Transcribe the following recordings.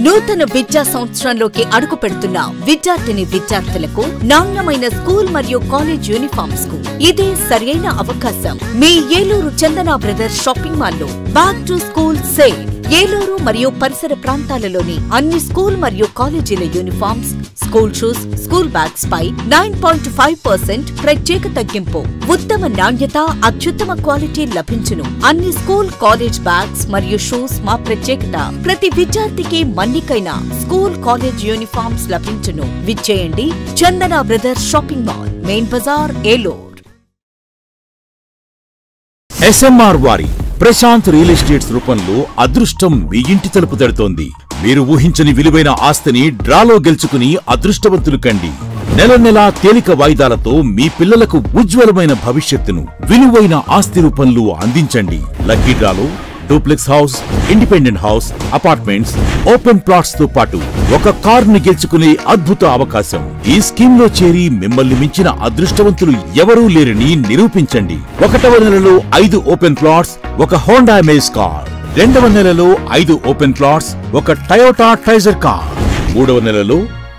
నూతన విద్యా సంవత్సరంలోకి అడుగు పెడుతున్న విద్యార్థులకు నాణ్యమైన స్కూల్ మరియు కాలేజ్ యూనిఫామ్స్ కు ఇదే సరైన అవకాశం. మీ Eluru Chandana brothers shopping mall లో back to school sale. Eluru మరియు పరిసర ప్రాంతాలలోని అన్ని స్కూల్ మరియు కాలేజీల uniforms, school shoes, school bags పై 9.5% ప్రత్యేక తగ్గింపు. ఉత్తమ నాణ్యత, అత్యుత్తమ క్వాలిటీ లభించును. అన్ని స్కూల్, కాలేజ్ బ్యాగ్స్ మరియు షూస్ మా ప్రత్యేకత. ప్రతి విద్యార్థికి మన్నికైన స్కూల్, కాలేజ్ యూనిఫామ్స్ లభించును. విచ్చేయండి Chandana brothers shopping mall, main బజార్, ఏలూరు. SMR వారి ప్రశాంత్ రియల్ ఎస్టేట్స్ రూపంలో అదృష్టం మీ ఇంటి తలుపు తడుతోంది. మీరు ఊహించని విలువైన ఆస్తిని డ్రాలో గెలుచుకుని అదృష్టవంతులు కండి. నెల నెలా తేలిక వాయిదాలతో మీ పిల్లలకు ఉజ్వలమైన భవిష్యత్తును విలువైన ఆస్తి రూపంలో అందించండి. లక్కీ డ్రాలో duplex house, independent house, apartments, open plots తో పాటు ఒక కారుని గెలుచుకునే అద్భుత అవకాశం. ఈ స్కీమ్ లో చేరి మిమ్మల్ని మించిన అదృష్టవంతులు ఎవరూ లేరని నిరూపించండి. 1వ నెలలో 5 ఓపెన్ ప్లాట్స్, ఒక హోండా అమేజ్ కార్. 2వ నెలలో 5 ఓపెన్ ప్లాట్స్, ఒక టయోటా ట్రైజర్ కార్. 3వ నెలలో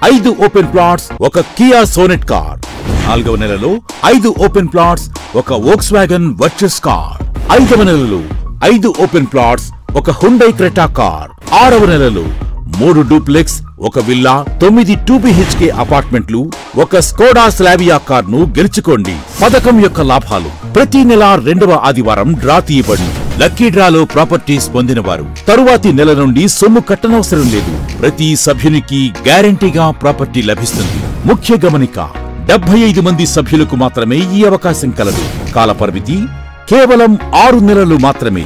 5 ఓపెన్ ప్లాట్స్, ఒక కియా సోనెట్ కార్. 4వ నెలలో 5 ఓపెన్ ప్లాట్స్, ఒక వోక్స్వాగన్ వర్చస్ కార్. 5వ నెలలో 5 ఓపెన్ ప్లాట్స్, ఒక హుండై క్రెటా కార్. 6వ నెలలో 3 డూప్లెక్స్, ఒక విల్లా, 9 2BHK అపార్ట్మెంట్లు, ఒక స్కోడా స్లావియా కార్ ను గెలుచుకోండి. పథకం యొక్క లాభాలు: ప్రతి నెల 2వ ఆదివారం డ్రా తీయబడును. లక్కీ డ్రాలో ప్రాపర్టీస్ పొందినవారు తరువాతి నెల నుండి సొమ్ము కట్టనవసరం లేదు. ప్రతి సభ్యునికి గ్యారంటీగా ప్రాపర్టీ లభిస్తుంది. ముఖ్య గమనిక: 75 మంది సభ్యులకు మాత్రమే ఈ అవకాశం కలదు. కాల పరిమితి కేవలం 6 నెలలు మాత్రమే.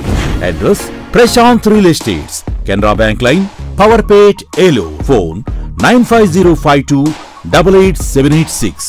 Address: Prashanth real estates, Canara bank line, Powerpet, Eluru. Phone 9505288786.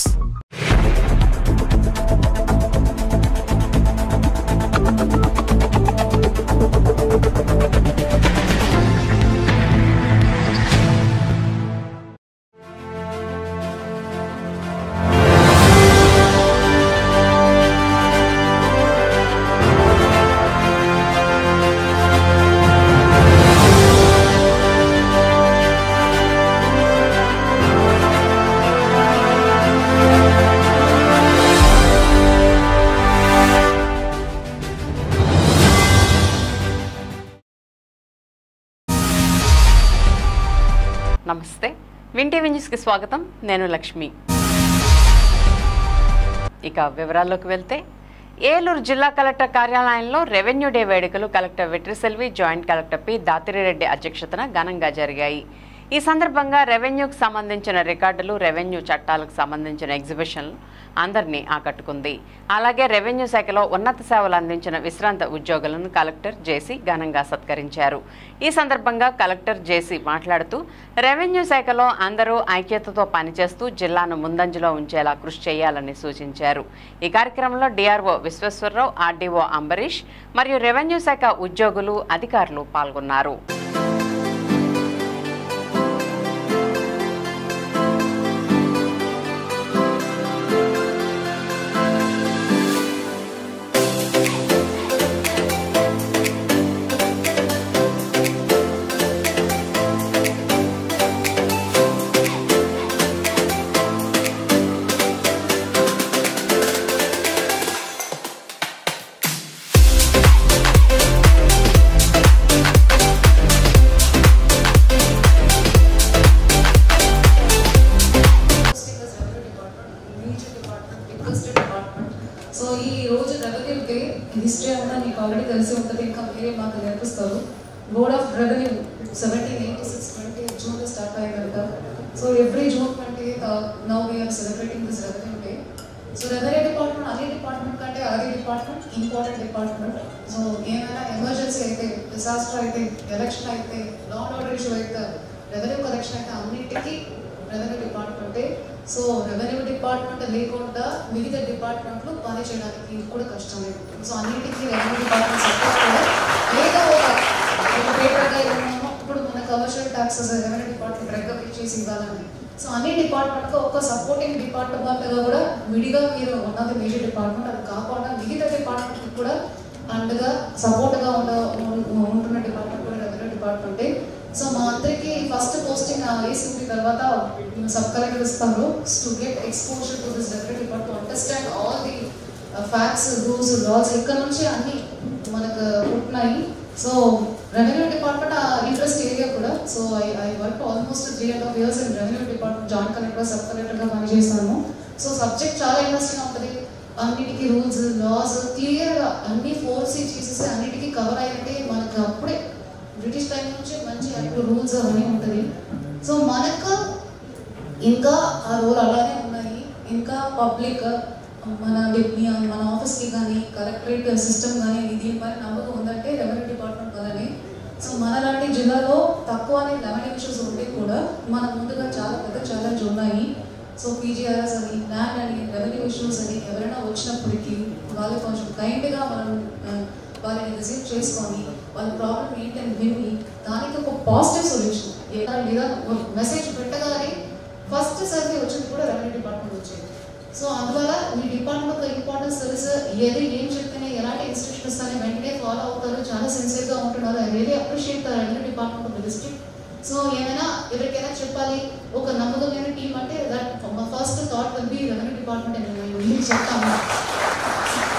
నమస్తే, విన్ టీవీ న్యూస్కి స్వాగతం. నేను లక్ష్మి. ఇక వివరాల్లోకి వెళ్తే, ఏలూరు జిల్లా కలెక్టర్ కార్యాలయంలో రెవెన్యూ డే వేడుకలు collector Vetriselvi, joint collector P Dathireddy అధ్యక్షతన ఘనంగా జరిగాయి. ఈ సందర్భంగా రెవెన్యూకు సంబంధించిన రికార్డులు, రెవెన్యూ చట్టాలకు సంబంధించిన ఎగ్జిబిషన్లు అందరినీ ఆకట్టుకుంది. అలాగే రెవెన్యూ శాఖలో ఉన్నత సేవలు అందించిన విశ్రాంత ఉద్యోగులను కలెక్టర్ జేసీ ఘనంగా సత్కరించారు. ఈ సందర్భంగా కలెక్టర్ జేసీ మాట్లాడుతూ, రెవెన్యూ శాఖలో అందరూ ఐక్యతతో పనిచేస్తూ జిల్లాను ముందంజలో ఉంచేలా కృషి చేయాలని సూచించారు. ఈ కార్యక్రమంలో డిఆర్ఓ విశ్వేశ్వరరావు, ఆర్డీఓ అంబరీష్ మరియు రెవెన్యూ శాఖ ఉద్యోగులు, అధికారులు పాల్గొన్నారు. హిస్టరీ అంతా మీకు ఆల్రెడీ తెలిసి ఉంటుంది, ఇంకా మీరే మాకు నేర్పిస్తారు. బోర్డ్ ఆఫ్ రెవెన్యూ 1786 20th జూన్లో స్టార్ట్ అయ్యాయి కనుక, so every June 20th now we are celebrating this revenue day. So revenue department అన్ని డిపార్ట్మెంట్ కంటే అది డిపార్ట్మెంట్ ఇంపార్టెంట్ డిపార్ట్మెంట్. సో ఏమైనా ఎమర్జెన్సీ అయితే, డిసాస్టర్ అయితే, ఎలక్షన్ అయితే, లా అండ్ ఆర్డర్ ఇష్యూ అయితే, రెవెన్యూ కలెక్షన్ అయితే అన్నింటికీ రెవెన్యూ డిపార్ట్మెంటే. సో రెవెన్యూ డిపార్ట్మెంట్ లేకుండా మిగతా డిపార్ట్మెంట్లు పని చేయడానికి కూడా కష్టమే. సో అన్నింటికీ రెవెన్యూ డిపార్ట్మెంట్ సపోర్ట్ కూడా ఏదో ఒక పేపర్గా ఏమో ఇప్పుడు మన commercial taxes revenue department recovery చేసి ఇవ్వాలని. సో అన్ని డిపార్ట్మెంట్కి ఒక సపోర్టింగ్ డిపార్ట్మెంట్గా కూడా విడిగా మీరు ఉన్నది మేజర్ డిపార్ట్మెంట్, అది కాకుండా మిగతా డిపార్ట్మెంట్కి కూడా అండగా సపోర్ట్గా ఉంటున్న డిపార్ట్మెంట్ కూడా రెవెన్యూ డిపార్ట్మెంటే. సో మా అందరికీ ఫస్ట్ పోస్టింగ్ వేసింది తర్వాత సబ్ కలెక్టర్ ఇస్తారు to get exposure to this definitely but to understand all the facts rules laws ఇక్కడ నుంచి అన్నీ మనకు ఉంటున్నాయి. So revenue department interest area కూడా. So I work almost 3.5 years in revenue department, joint collector sub కలెక్టర్గా పనిచేస్తాను. So subject చాలా interesting ఉంటుంది. అన్నిటికీ రూల్స్ లాస్ క్లియర్గా అన్ని ఫోర్సీ చేసేసి అన్నిటికీ కవర్ అయినట్టే మనకు అప్పుడే బ్రిటిష్ టైం నుంచి మంచి అప్పుడు రూల్స్ అవన్నీ ఉంటుంది. సో మనకు ఇంకా ఆ రోల్ అలానే ఉన్నాయి. ఇంకా పబ్లిక్ మన ఆఫీస్కి కానీ కలెక్టరేట్ సిస్టమ్ కానీ దీనిపైన నమ్మకం ఉందంటే రెవెన్యూ డిపార్ట్మెంట్ వల్లనే. సో మనలాంటి జిల్లాలో తక్కువనే రెవెన్యూ ఇష్యూస్ ఉంటే కూడా మన ముందుగా చాలా పెద్ద ఛాలెంజ్ ఉన్నాయి. సో పీజీఆర్ఎస్ అని ల్యాండ్ అని రెవెన్యూ ఇష్యూస్ అని ఎవరైనా వచ్చినప్పటికీ వాళ్ళు కొంచెం కైండ్గా మనం వాళ్ళని రిసీవ్ చేసుకొని వాళ్ళ ప్రాబ్లం ఏంటని విని దానికి ఒక పాజిటివ్ సొల్యూషన్ లేదా మెసేజ్ పెట్టగానే ఫస్ట్ సర్వే వచ్చింది కూడా రెవెన్యూ డిపార్ట్మెంట్ వచ్చేది. సో అందువల్ల మీ డిపార్ట్మెంట్ ఒక ఇంపార్టెన్స్ తెలుసు, ఏం చెప్తేనే ఎలాంటి ఇన్స్ట్రక్షన్ ఇస్తానే వెంటనే ఫాలో అవుతారు, చాలా సిన్సియర్గా ఉంటున్నారు. I really appreciate the revenue department of the district. So ఏమైనా ఎవరికైనా చెప్పాలి ఒక నమ్మకమైన టీం అంటే that first thought will be revenue department అని మేము చెప్తాము.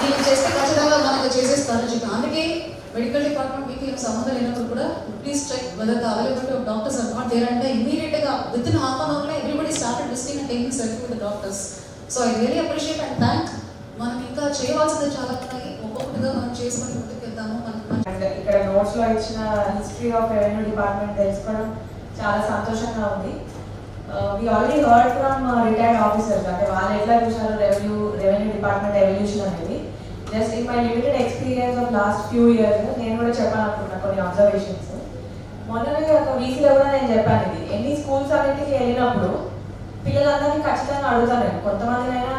దీన్ని చేస్తే ఖచ్చితంగా మనకు చేసేస్తారని చెప్పి అందుకే మెడికల్ డిపార్ట్మెంట్ మీకు ఏం సంబంధం లేనప్పుడు కూడా please check whether the availability of doctors or not there అంటే ఇమీడియట్గా విత్ ఇన్ హాఫ్ అన్ అవర్లో everybody started visiting and taking selfie with the doctors. So I really appreciate and thank. మనం ఇంకా చేయవలసింది చాలా ఉన్నాయి, ఒక్కొక్కటిగా మనం చేసుకొని ముందుకు వెళ్తాము. ఇక్కడ నోట్స్లో ఇచ్చిన హిస్టరీ ఆఫ్ రెవెన్యూ డిపార్ట్మెంట్ తెలుసుకోవడం చాలా సంతోషంగా ఉంది. We already heard from retired officers అంటే వాళ్ళు ఎట్లా చూసారు రెవెన్యూ డిపార్ట్మెంట్ ఎవల్యూషన్ అనేది. Just in my limited experience of last few years నేను కూడా చెప్పాలనుకున్నా కొన్ని అబ్జర్వేషన్స్. మొన్ననే ఒక వీసీలో కూడా నేను చెప్పాను ఇది. ఎన్ని స్కూల్స్ అన్నింటికి వెళ్ళినప్పుడు పిల్లలందరినీ ఖచ్చితంగా అడుగుతాను నేను. కొంతమందినైనా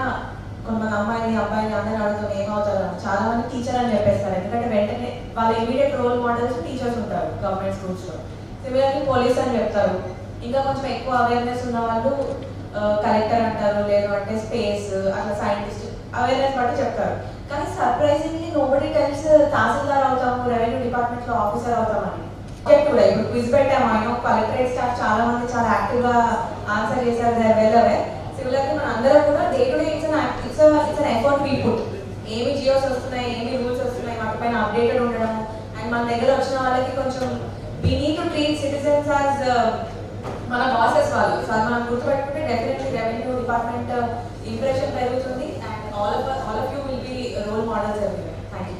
కొంతమంది అమ్మాయిని అబ్బాయిని అందరిని అడుగుతాను ఏమవుతారు అని. చాలా మంది టీచర్ అని చెప్పేస్తారు, ఎందుకంటే వెంటనే వాళ్ళ ఇమీడియట్ రోల్ మోడల్స్ టీచర్స్ ఉంటారు గవర్నమెంట్ స్కూల్స్లో. సిమిలర్లీ పోలీస్ అని చెప్తారు. ఇంకా కొంచెం ఎక్కువ అవేర్నెస్ ఉన్న వాళ్ళు కలెక్టర్ అంటారు, లేదు అంటే స్పేస్ అట్లా సైంటిస్ట్ అవేర్నెస్ బట్టి చెప్తారు. కానీ సర్ప్రైజింగ్లీ నోబడీ టెల్స్ తహసీల్దార్ అవుతాము, రెవెన్యూ డిపార్ట్మెంట్లో ఆఫీసర్ అవుతామని. కూడా ఇప్పుడు క్విజ్ పెట్టాము, ఆయన కలెక్టరేట్ స్టాఫ్ చాలా మంది చాలా యాక్టివ్గా ఆన్సర్ చేశారు. వెళ్ళవే సిమిలర్లీ మన అందరం కూడా day to day it's an effort we put. ఏమి జియోస్ వస్తున్నాయి, ఏమి రూల్స్ వస్తున్నాయి, వాటిపైన అప్డేటెడ్ ఉండడం. అండ్ మన దగ్గర వచ్చిన వాళ్ళకి కొంచెం we need to treat citizens as మన బాసెస్ వాళ్ళు. సో అది మనం గుర్తుపెట్టుకుంటే డెఫినెట్లీ రెవెన్యూ డిపార్ట్మెంట్ ఇంప్రెషన్ పెరుగుతుంది and all of you will be role models everywhere. Thank you.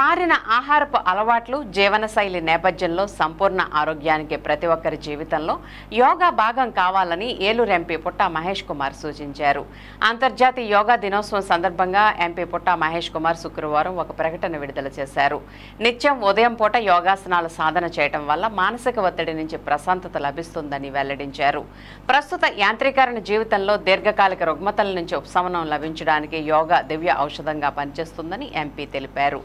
మారిన ఆహారపు అలవాట్లు, జీవనశైలి నేపథ్యంలో సంపూర్ణ ఆరోగ్యానికి ప్రతి ఒక్కరి జీవితంలో యోగా భాగం కావాలని ఏలూరు ఎంపీ పుట్టా మహేష్ కుమార్ సూచించారు. అంతర్జాతీయ యోగా దినోత్సవం సందర్భంగా ఎంపీ పుట్టా మహేష్ కుమార్ శుక్రవారం ఒక ప్రకటన విడుదల చేశారు. నిత్యం ఉదయం పూట యోగాసనాలు సాధన చేయడం వల్ల మానసిక ఒత్తిడి నుంచి ప్రశాంతత లభిస్తుందని వెల్లడించారు. ప్రస్తుత యాంత్రీకరణ జీవితంలో దీర్ఘకాలిక రుగ్మతల నుంచి ఉపశమనం లభించడానికి యోగా దివ్య ఔషధంగా పనిచేస్తుందని ఎంపీ తెలిపారు.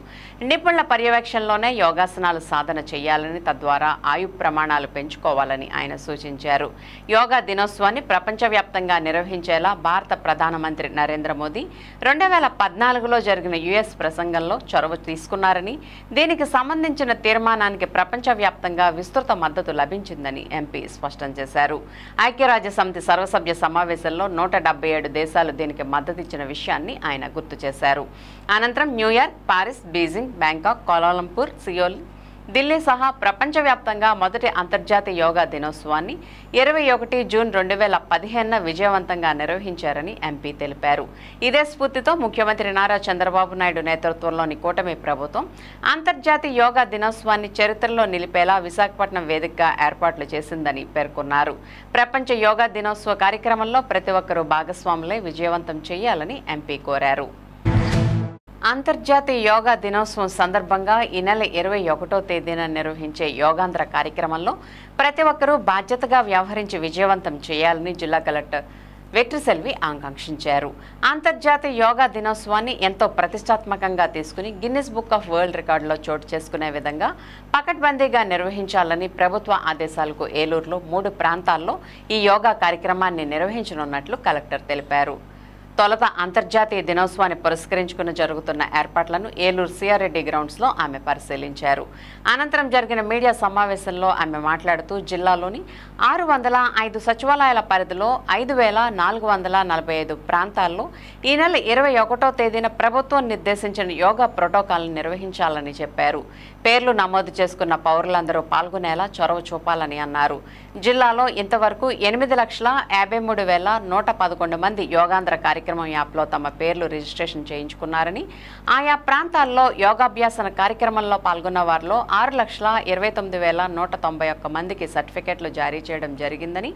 నిపుణుల పర్యవేక్షణలోనే యోగాసనాలు సాధన చేయాలని, తద్వారా ఆయు ప్రమాణాలు పెంచుకోవాలని ఆయన సూచించారు. యోగా దినోత్సవాన్ని ప్రపంచవ్యాప్తంగా నిర్వహించేలా భారత ప్రధానమంత్రి నరేంద్ర మోదీ 2014లో జరిగిన యుఎస్ ప్రసంగంలో చొరవ తీసుకున్నారని, దీనికి సంబంధించిన తీర్మానానికి ప్రపంచవ్యాప్తంగా విస్తృత మద్దతు లభించిందని ఎంపీ స్పష్టం చేశారు. ఐక్యరాజ్యసమితి సర్వసభ్య సమావేశంలో 177 దేశాలు దీనికి మద్దతిచ్చిన విషయాన్ని ఆయన గుర్తు చేశారు. అనంతరం New York, Paris, Beijing, Bangkok, Kuala Lumpur, Seoul, Delhi సహా ప్రపంచవ్యాప్తంగా మొదటి అంతర్జాతీయ యోగా దినోత్సవాన్ని 21 జూన్ 2015 విజయవంతంగా నిర్వహించారని ఎంపీ తెలిపారు. ఇదే స్ఫూర్తితో ముఖ్యమంత్రి నారా చంద్రబాబు నాయుడు నేతృత్వంలోని కూటమి ప్రభుత్వం అంతర్జాతీయ యోగా దినోత్సవాన్ని చరిత్రలో నిలిపేలా విశాఖపట్నం వేదికగా ఏర్పాట్లు చేసిందని పేర్కొన్నారు. ప్రపంచ యోగా దినోత్సవ కార్యక్రమంలో ప్రతి ఒక్కరూ భాగస్వాములై విజయవంతం చేయాలని ఎంపీ కోరారు. అంతర్జాతీయ యోగా దినోత్సవం సందర్భంగా ఈ నెల 21వ తేదీన నిర్వహించే యోగాంధ్ర కార్యక్రమంలో ప్రతి ఒక్కరూ బాధ్యతగా వ్యవహరించి విజయవంతం చేయాలని జిల్లా కలెక్టర్ వెట్రిసెల్వి ఆకాంక్షించారు. అంతర్జాతీయ యోగా దినోత్సవాన్ని ఎంతో ప్రతిష్టాత్మకంగా తీసుకుని గిన్నిస్ బుక్ ఆఫ్ వరల్డ్ రికార్డులో చోటు చేసుకునే విధంగా పకడ్బందీగా నిర్వహించాలని ప్రభుత్వ ఆదేశాలకు ఏలూరులో 3 ప్రాంతాల్లో ఈ యోగా కార్యక్రమాన్ని నిర్వహించనున్నట్లు కలెక్టర్ తెలిపారు. తొలుత అంతర్జాతీయ దినోత్సవాన్ని పురస్కరించుకుని జరుగుతున్న ఏర్పాట్లను ఏలూరు సిఆర్రెడ్డి గ్రౌండ్స్లో ఆమె పరిశీలించారు. అనంతరం జరిగిన మీడియా సమావేశంలో ఆమె మాట్లాడుతూ జిల్లాలోని 605 సచివాలయాల పరిధిలో 5445 ప్రాంతాల్లో ఈ నెల 21వ తేదీన ప్రభుత్వం నిర్దేశించిన యోగా ప్రోటోకాల్ను నిర్వహించాలని చెప్పారు. పేర్లు నమోదు చేసుకున్న పౌరులందరూ పాల్గొనేలా చొరవ చూపాలని అన్నారు. జిల్లాలో ఇంతవరకు 8,53,111 మంది యోగాంధ్ర కార్యక్రమం యాప్లో తమ పేర్లు రిజిస్ట్రేషన్ చేయించుకున్నారని, ఆయా ప్రాంతాల్లో యోగాభ్యాసన కార్యక్రమంలో పాల్గొన్న వారిలో 6,29,191 మందికి సర్టిఫికెట్లు జారీ చేయడం జరిగిందని,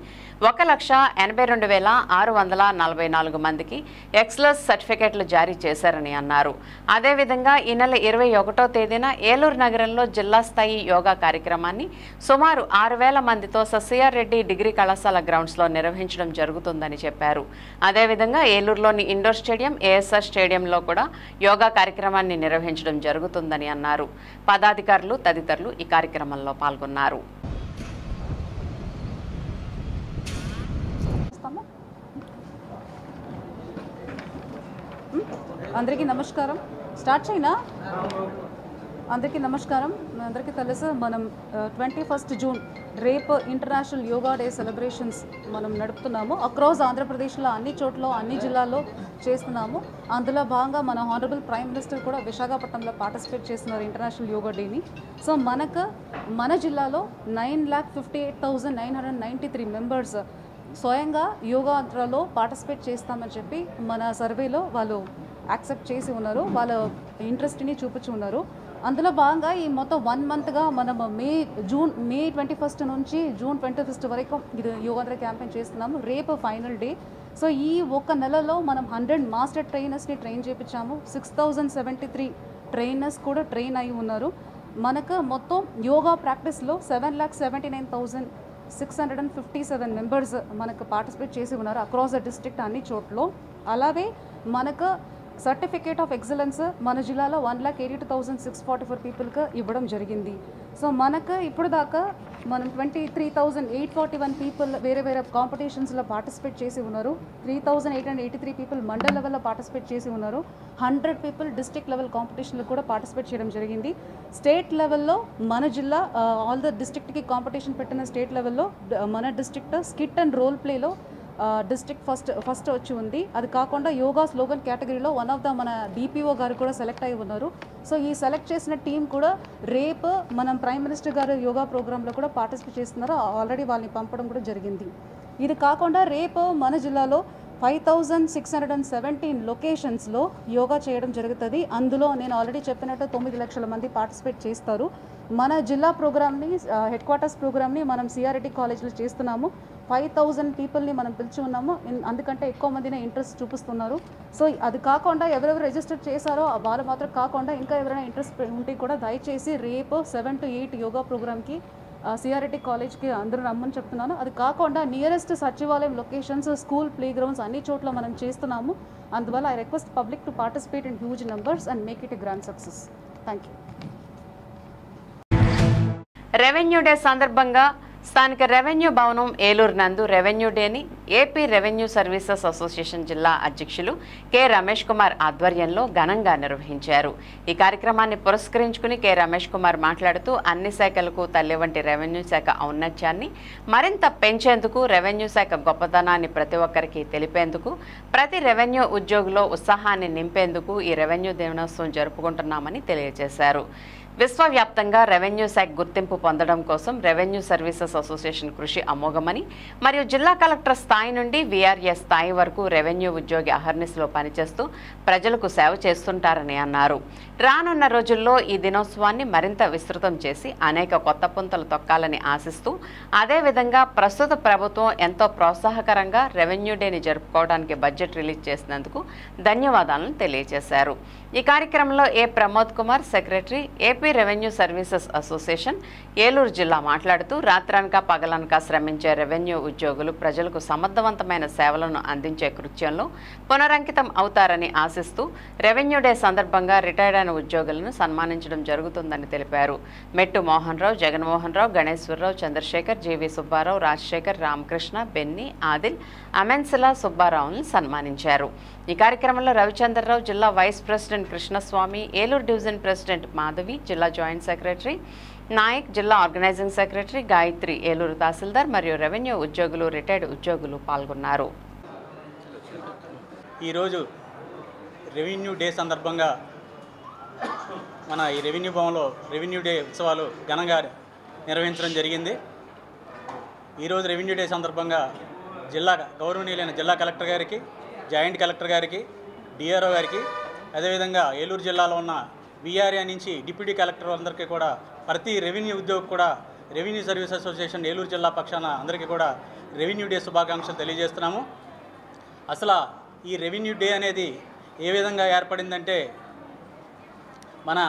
1,82,644 మందికి ఎక్సలెన్స్ సర్టిఫికెట్లు జారీ చేశారని అన్నారు. అదేవిధంగా ఈ నెల 21వ తేదీన ఏలూరు నగరంలో జిల్లా స్థాయి యోగా కార్యక్రమాన్ని సుమారు 6,000 మందితో సిఆర్ రెడ్డి డిగ్రీ కళాశాల గ్రౌండ్స్లో నిర్వహించడం జరుగుతుందని చెప్పారు. అదేవిధంగా ఏలూరులోని ఇండోర్ స్టేడియం, ఏఎస్ఆర్ స్టేడియంలో కూడా యోగా కార్యక్రమాన్ని నిర్వహించడం జరుగుతుందని అన్నారు. పదాధికారులు తదితరులు ఈ కార్యక్రమంలో పాల్గొన్నారు. అందరికీ నమస్కారం. స్టార్ట్ చేయనా? అందరికీ నమస్కారం. అందరికీ తెలుసు, మనం 21 జూన్ రేపు ఇంటర్నేషనల్ యోగా డే సెలబ్రేషన్స్ మనం నడుపుతున్నాము. అక్రాస్ ఆంధ్రప్రదేశ్లో అన్ని చోట్ల అన్ని జిల్లాల్లో చేస్తున్నాము. అందులో భాగంగా మన హానరబుల్ ప్రైమ్ మినిస్టర్ కూడా విశాఖపట్నంలో పార్టిసిపేట్ చేస్తున్నారు ఇంటర్నేషనల్ యోగా డేని. సో మన జిల్లాలో 9,58,993 మెంబర్స్ స్వయంగా యోగాలో పార్టిసిపేట్ చేస్తామని చెప్పి మన సర్వేలో వాళ్ళు యాక్సెప్ట్ చేసి ఉన్నారు, వాళ్ళ ఇంట్రెస్ట్ని చూపించి ఉన్నారు. అందులో భాగంగా ఈ మొత్తం 1 మంత్గా మనం మే 21 నుంచి జూన్ 25 వరకు ఇది యోగాంధ్ర క్యాంపెయిన్ చేస్తున్నాము. రేపు ఫైనల్ డే. సో ఈ ఒక్క నెలలో మనం 100 మాస్టర్ ట్రైనర్స్ని ట్రైన్ చేయించాము. 6,073 ట్రైనర్స్ కూడా ట్రైన్ అయి ఉన్నారు. మనకు మొత్తం యోగా ప్రాక్టీస్లో 7,79,657 మెంబర్స్ మనకు పార్టిసిపేట్ చేసి ఉన్నారు అక్రాస్ ద డిస్ట్రిక్ట్ అన్ని చోట్ల. అలాగే మనకు సర్టిఫికేట్ ఆఫ్ ఎక్సలెన్స్ మన జిల్లాలో 1,82,644 పీపుల్కి ఇవ్వడం జరిగింది. సో మనకు ఇప్పుడు దాకా మనం 23,841 పీపుల్ వేరే వేరే కాంపిటీషన్స్లో పార్టిసిపేట్ చేసి ఉన్నారు. 3,883 పీపుల్ మండల్ లెవెల్లో పార్టిసిపేట్ చేసి ఉన్నారు. 100 పీపుల్ డిస్ట్రిక్ట్ లెవెల్ కాంపిటీషన్లో కూడా పార్టిసిపేట్ చేయడం జరిగింది. స్టేట్ లెవెల్లో మన జిల్లా ఆల్ ద డిస్ట్రిక్ట్కి కాంపిటీషన్ పెట్టిన స్టేట్ లెవెల్లో మన డిస్ట్రిక్ట్ స్కిట్ అండ్ రోల్ ప్లేలో డిస్ట్రిక్ట్ ఫస్ట్ వచ్చి ఉంది. అది కాకుండా యోగా స్లోగన్ కేటగిరీలో వన్ ఆఫ్ ద మన డిపిఓ గారు కూడా సెలెక్ట్ అయి ఉన్నారు. సో ఈ సెలెక్ట్ చేసిన టీం కూడా రేపు మనం ప్రైమ్ మినిస్టర్ గారు యోగా ప్రోగ్రాంలో కూడా పార్టిసిపేట్ చేస్తున్నారు. ఆల్రెడీ వాళ్ళని పంపడం కూడా జరిగింది. ఇది కాకుండా రేపు మన జిల్లాలో 5,617 లొకేషన్స్లో యోగా చేయడం జరుగుతుంది. అందులో నేను ఆల్రెడీ చెప్పినట్టు 9 లక్షల మంది పార్టిసిపేట్ చేస్తారు. మన జిల్లా ప్రోగ్రామ్ని హెడ్ క్వార్టర్స్ ప్రోగ్రామ్ని మనం సిఆర్రెడ్డి కాలేజ్లో చేస్తున్నాము. 5,000 పీపుల్ని మనం పిలిచి ఉన్నాము. అందుకంటే ఎక్కువ మందినే ఇంట్రెస్ట్ చూపిస్తున్నారు. సో అది కాకుండా ఎవరెవరు రిజిస్టర్ చేశారో వాళ్ళు మాత్రం కాకుండా ఇంకా ఎవరైనా ఇంట్రెస్ట్ ఉంటే కూడా దయచేసి రేపు 7 to 8 యోగా ప్రోగ్రామ్కి సిఆర్రెడ్డి కాలేజ్కి అందరూ రమ్మని చెప్తున్నాను. అది కాకుండా నియరెస్ట్ సచివాలయం లొకేషన్స్, స్కూల్ ప్లే గ్రౌండ్స్ అన్ని చోట్ల మనం చేస్తున్నాము. అందువల్ల I request public to participate in huge numbers and make it a grand success. Thank you. Revenue day సందర్భంగా స్థానిక రెవెన్యూ భవనం ఏలూరు నందు రెవెన్యూ డేని ఏపీ రెవెన్యూ సర్వీసెస్ అసోసియేషన్ జిల్లా అధ్యక్షులు కె రమేష్ కుమార్ ఆధ్వర్యంలో ఘనంగా నిర్వహించారు. ఈ కార్యక్రమాన్ని పురస్కరించుకుని కె రమేష్ కుమార్ మాట్లాడుతూ అన్ని శాఖలకు తల్లి వంటి రెవెన్యూ శాఖ ఔన్నత్యాన్ని మరింత పెంచేందుకు, రెవెన్యూ శాఖ గొప్పతనాన్ని ప్రతి ఒక్కరికి తెలిపేందుకు, ప్రతి రెవెన్యూ ఉద్యోగిలో ఉత్సాహాన్ని నింపేందుకు ఈ రెవెన్యూ దినోత్సవం జరుపుకుంటున్నామని తెలియజేశారు. విశ్వవ్యాప్తంగా రెవెన్యూ శాఖ గుర్తింపు పొందడం కోసం రెవెన్యూ సర్వీసెస్ అసోసియేషన్ కృషి అమోఘమని, మరియు జిల్లా కలెక్టర్ స్థాయి నుండి వీఆర్ఏ స్థాయి వరకు రెవెన్యూ ఉద్యోగి అహర్నిశలో పనిచేస్తూ ప్రజలకు సేవ చేస్తుంటారని అన్నారు. రానున్న రోజుల్లో ఈ దినోత్సవాన్ని మరింత విస్తృతం చేసి అనేక కొత్త పుంతలు తొక్కాలని ఆశిస్తూ, అదేవిధంగా ప్రస్తుత ప్రభుత్వం ఎంతో ప్రోత్సాహకరంగా రెవెన్యూ డేని జరుపుకోవడానికి బడ్జెట్ రిలీజ్ చేసినందుకు ధన్యవాదాలను తెలియజేశారు. ఈ కార్యక్రమంలో A Pramod Kumar secretary AP revenue services association Eluru జిల్లా మాట్లాడుతూ రాత్రనక పగలనక శ్రమించే రెవెన్యూ ఉద్యోగులు ప్రజలకు సమర్థవంతమైన సేవలను అందించే కృత్యంలో పునరంకితం అవుతారని ఆశిస్తూ రెవెన్యూ డే సందర్భంగా రిటైర్డ్ అయిన ఉద్యోగులను సన్మానించడం జరుగుతుందని తెలిపారు. మెట్టు మోహన్ రావు, జగన్మోహన్ రావు, గణేశ్వరరావు, చంద్రశేఖర్, జీవి సుబ్బారావు, రాజశేఖర్, రామకృష్ణ, బెన్ని, ఆదిల్, అమెన్సిలా సుబ్బారావును సన్మానించారు. ఈ కార్యక్రమంలో రవిచంద్రరావు, జిల్లా vice president Krishnaswamy, Eluru division president Madhavi, జిల్లా జాయింట్ సెక్రటరీ నాయక్, జిల్లా ఆర్గనైజింగ్ సెక్రటరీ గాయత్రి, ఏలూరు తహసీల్దార్ మరియు రెవెన్యూ ఉద్యోగులు, రిటైర్డ్ ఉద్యోగులు పాల్గొన్నారు. ఈరోజు రెవెన్యూ డే సందర్భంగా మన ఈ రెవెన్యూ భవన్లో రెవెన్యూ డే ఉత్సవాలు ఘనంగా నిర్వహించడం జరిగింది. ఈరోజు రెవెన్యూ డే సందర్భంగా గౌరవనీయులైన జిల్లా కలెక్టర్ గారికి, జాయింట్ కలెక్టర్ గారికి, డిఆర్ఓ గారికి, అదేవిధంగా ఏలూరు జిల్లాలో ఉన్న విఆర్ఏ నుంచి డిప్యూటీ కలెక్టర్ అందరికీ కూడా, ప్రతి రెవెన్యూ ఉద్యోగి కూడా రెవెన్యూ సర్వీస్ అసోసియేషన్ ఏలూరు జిల్లా పక్షాన అందరికీ కూడా రెవెన్యూ డే శుభాకాంక్షలు తెలియజేస్తున్నాము. అసలు ఈ రెవెన్యూ డే అనేది ఏ విధంగా ఏర్పడిందంటే, మన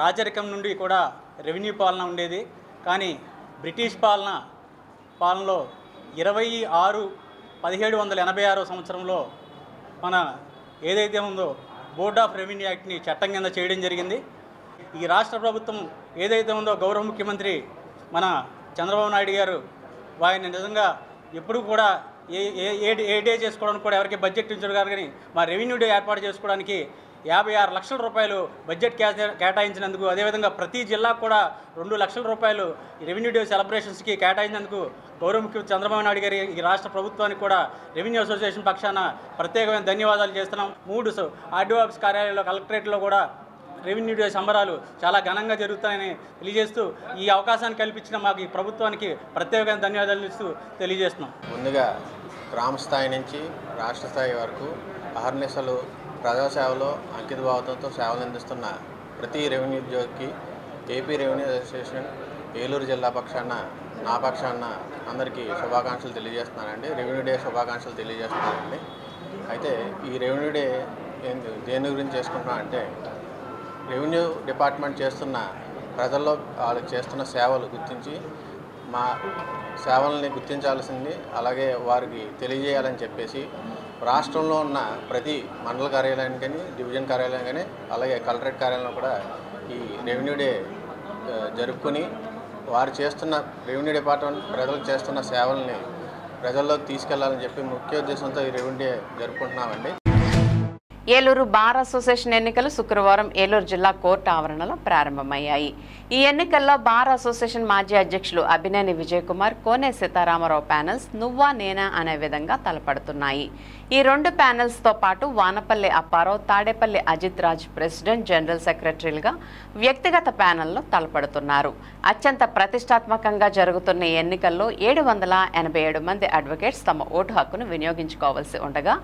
రాజరికం నుండి కూడా రెవెన్యూ పాలన ఉండేది. కానీ బ్రిటిష్ పాలనలో 26/1786 సంవత్సరంలో మన ఏదైతే ఉందో బోర్డ్ ఆఫ్ రెవెన్యూ యాక్ట్ని చట్టం కింద చేయడం జరిగింది. ఈ రాష్ట్ర ప్రభుత్వం ఏదైతే ఉందో గౌరవ ముఖ్యమంత్రి మన చంద్రబాబు నాయుడు గారు వారిని నిజంగా ఎప్పుడు కూడా ఏ డే చేసుకోవడానికి కూడా ఎవరికి బడ్జెట్ ఇచ్చారు కాదు. కానీ మా రెవెన్యూ డే ఏర్పాటు చేసుకోవడానికి 56 లక్షల రూపాయలు బడ్జెట్ కేటాయించినందుకు, అదేవిధంగా ప్రతి జిల్లాకు కూడా 2 లక్షల రూపాయలు రెవెన్యూ డే సెలబ్రేషన్స్కి కేటాయించినందుకు గౌరవ ముఖ్యమంత్రి చంద్రబాబు నాయుడు గారి ఈ రాష్ట్ర ప్రభుత్వానికి కూడా రెవెన్యూ అసోసియేషన్ పక్షాన ప్రత్యేకమైన ధన్యవాదాలు చేస్తున్నాం. 3 ఆర్డీఓ ఆఫీస్ కార్యాలయంలో, కలెక్టరేట్లో కూడా రెవెన్యూ డే సంబరాలు చాలా ఘనంగా జరుగుతాయని తెలియజేస్తూ ఈ అవకాశాన్ని కల్పించిన మాకు ఈ ప్రభుత్వానికి ప్రత్యేకమైన ధన్యవాదాలు ఇస్తూ తెలియజేస్తున్నాం. ముందుగా గ్రామ స్థాయి నుంచి రాష్ట్ర స్థాయి వరకు అహర్నిశలు ప్రజాసేవలో అంకితభావంతో సేవలు అందిస్తున్న ప్రతి రెవెన్యూ ఉద్యోగికి ఏపీ రెవెన్యూ అసోసియేషన్ ఏలూరు జిల్లా పక్షాన, నా పక్షాన అందరికీ శుభాకాంక్షలు తెలియజేస్తున్నానండి. రెవెన్యూ డే శుభాకాంక్షలు తెలియజేస్తున్నానండి. అయితే ఈ రెవెన్యూ డే దేని గురించి చేసుకుంటున్నా అంటే, రెవెన్యూ డిపార్ట్మెంట్ చేస్తున్న ప్రజల్లో వాళ్ళకి చేస్తున్న సేవలు గుర్తించి మా సేవల్ని గుర్తించాల్సింది, అలాగే వారికి తెలియజేయాలని చెప్పేసి రాష్ట్రంలో ఉన్న ప్రతి మండల కార్యాలయానికి కానీ, డివిజన్ కార్యాలయం కానీ, అలాగే కలెక్టరేట్ కార్యాలయంలో కూడా ఈ రెవెన్యూ డే జరుపుకొని వారు చేస్తున్న రెవెన్యూ డిపార్ట్మెంట్ ప్రజలకు చేస్తున్న సేవల్ని ప్రజల్లోకి తీసుకెళ్లాలని చెప్పి ముఖ్య ఉద్దేశంతో ఈ రెవెన్యూ డే జరుపుకుంటున్నామండి. ఏలూరు బార్ అసోసియేషన్ ఎన్నికలు శుక్రవారం ఏలూరు జిల్లా కోర్టు ఆవరణలో ప్రారంభమయ్యాయి. ఈ ఎన్నికల్లో బార్ అసోసియేషన్ మాజీ అధ్యక్షులు అభినేని విజయ్ కుమార్, కోనే సీతారామరావు ప్యానెల్స్ నువ్వా నేనా అనే విధంగా తలపడుతున్నాయి. ఈ 2 ప్యానెల్స్తో పాటు వానపల్లి అప్పారావు, తాడేపల్లి అజిత్ రాజ్ ప్రెసిడెంట్, జనరల్ సెక్రటరీలుగా వ్యక్తిగత ప్యానెల్లో తలపడుతున్నారు. అత్యంత ప్రతిష్టాత్మకంగా జరుగుతున్న ఈ ఎన్నికల్లో 787 మంది అడ్వకేట్స్ తమ ఓటు హక్కును వినియోగించుకోవాల్సి ఉండగా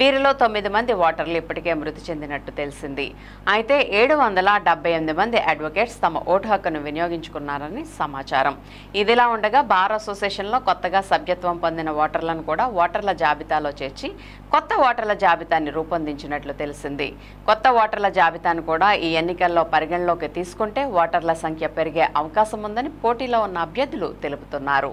వీరిలో 9 మంది ఓటర్లు ఇప్పటికే మృతి చెందినట్టు తెలిసింది. అయితే 778 మంది అడ్వకేట్స్ తమ ఓటు హక్కును వినియోగించుకున్నారని సమాచారం. ఇదిలా ఉండగా బార్ అసోసియేషన్లో కొత్తగా సభ్యత్వం పొందిన ఓటర్లను కూడా ఓటర్ల జాబితాలో చేర్చి కొత్త ఓటర్ల జాబితాని రూపొందించినట్లు తెలిసింది. కొత్త ఓటర్ల జాబితాను కూడా ఈ ఎన్నికల్లో పరిగణలోకి తీసుకుంటే ఓటర్ల సంఖ్య పెరిగే అవకాశం ఉందని పోటీలో ఉన్న అభ్యర్థులు తెలుపుతున్నారు.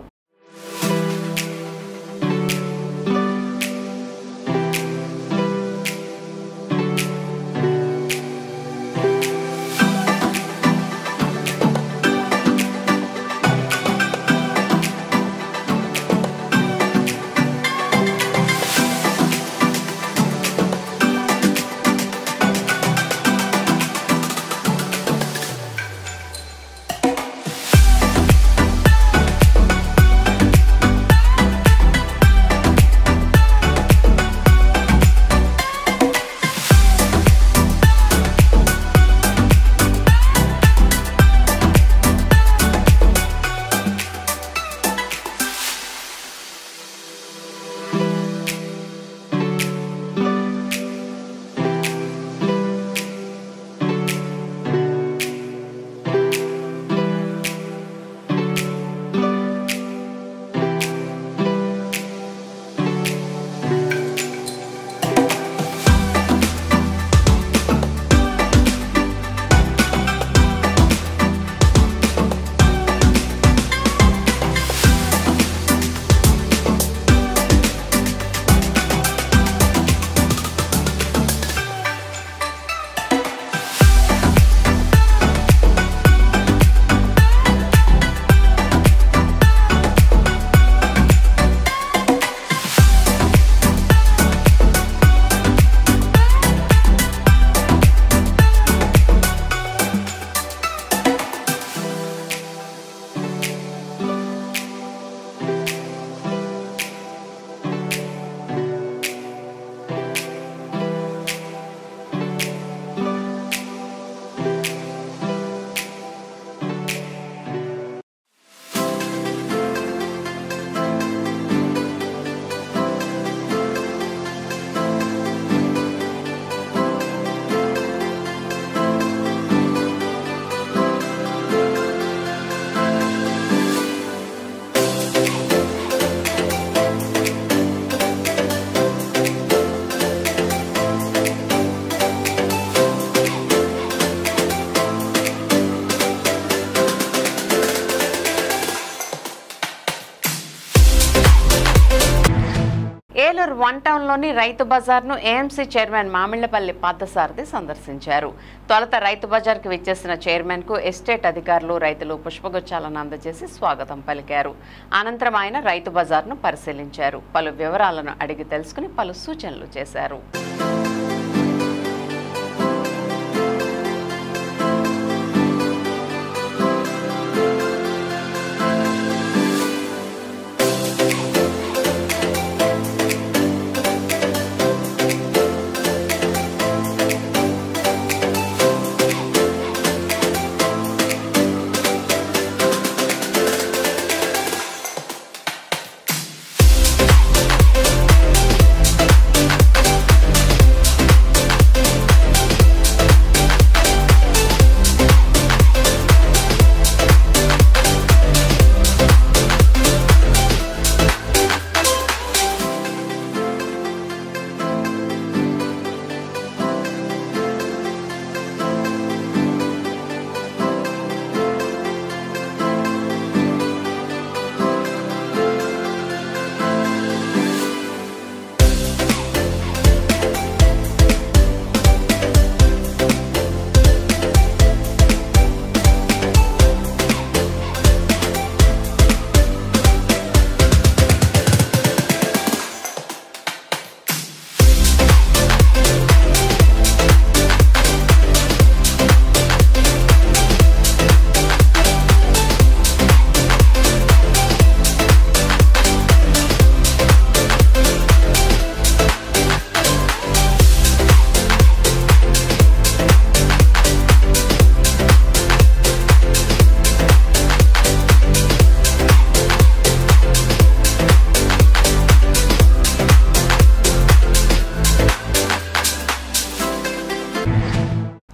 ఏలూరు వన్ టౌన్లోని రైతు బజార్ను ఏఎంసీ చైర్మన్ మామిళ్లపల్లి పార్థసారథి సందర్శించారు. తొలుత రైతు బజార్కి విచ్చేసిన చైర్మన్కు ఎస్టేట్ అధికారులు, రైతులు పుష్పగుచ్చాలను అందజేసి స్వాగతం పలికారు. అనంతరం ఆయన రైతు బజార్ను పరిశీలించారు. పలు వివరాలను అడిగి తెలుసుకుని పలు సూచనలు చేశారు.